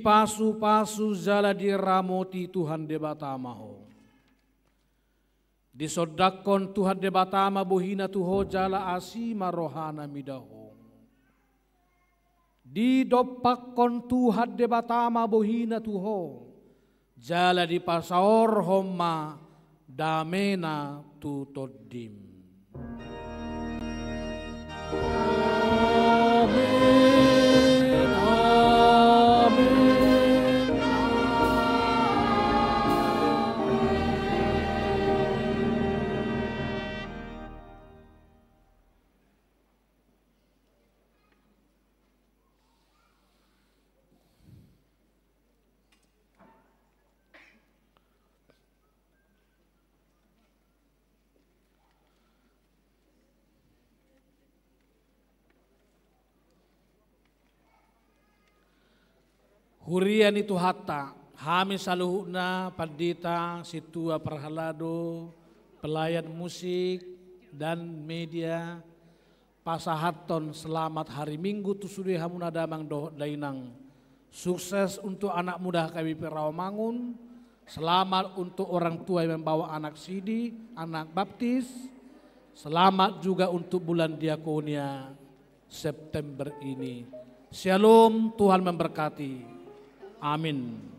Pasu-pasu jala diramoti Tuhan debatamaho. Disodakon Tuhan debatama bohina tuho jala asima rohana midaho. Didopakon Tuhan debatama bohina tuho jala di pasaor homma damena tutodim. Amin. Hurian itu hatta, hami saluhuna pandita, situa perhalado, pelayan musik dan media, pasahaton selamat hari Minggu tu sudah hamuna damang doh dainang. Sukses untuk anak muda KBP Rawamangun, selamat untuk orang tua yang membawa anak sidi, anak baptis, selamat juga untuk bulan diakonia September ini. Shalom, Tuhan memberkati. Amin.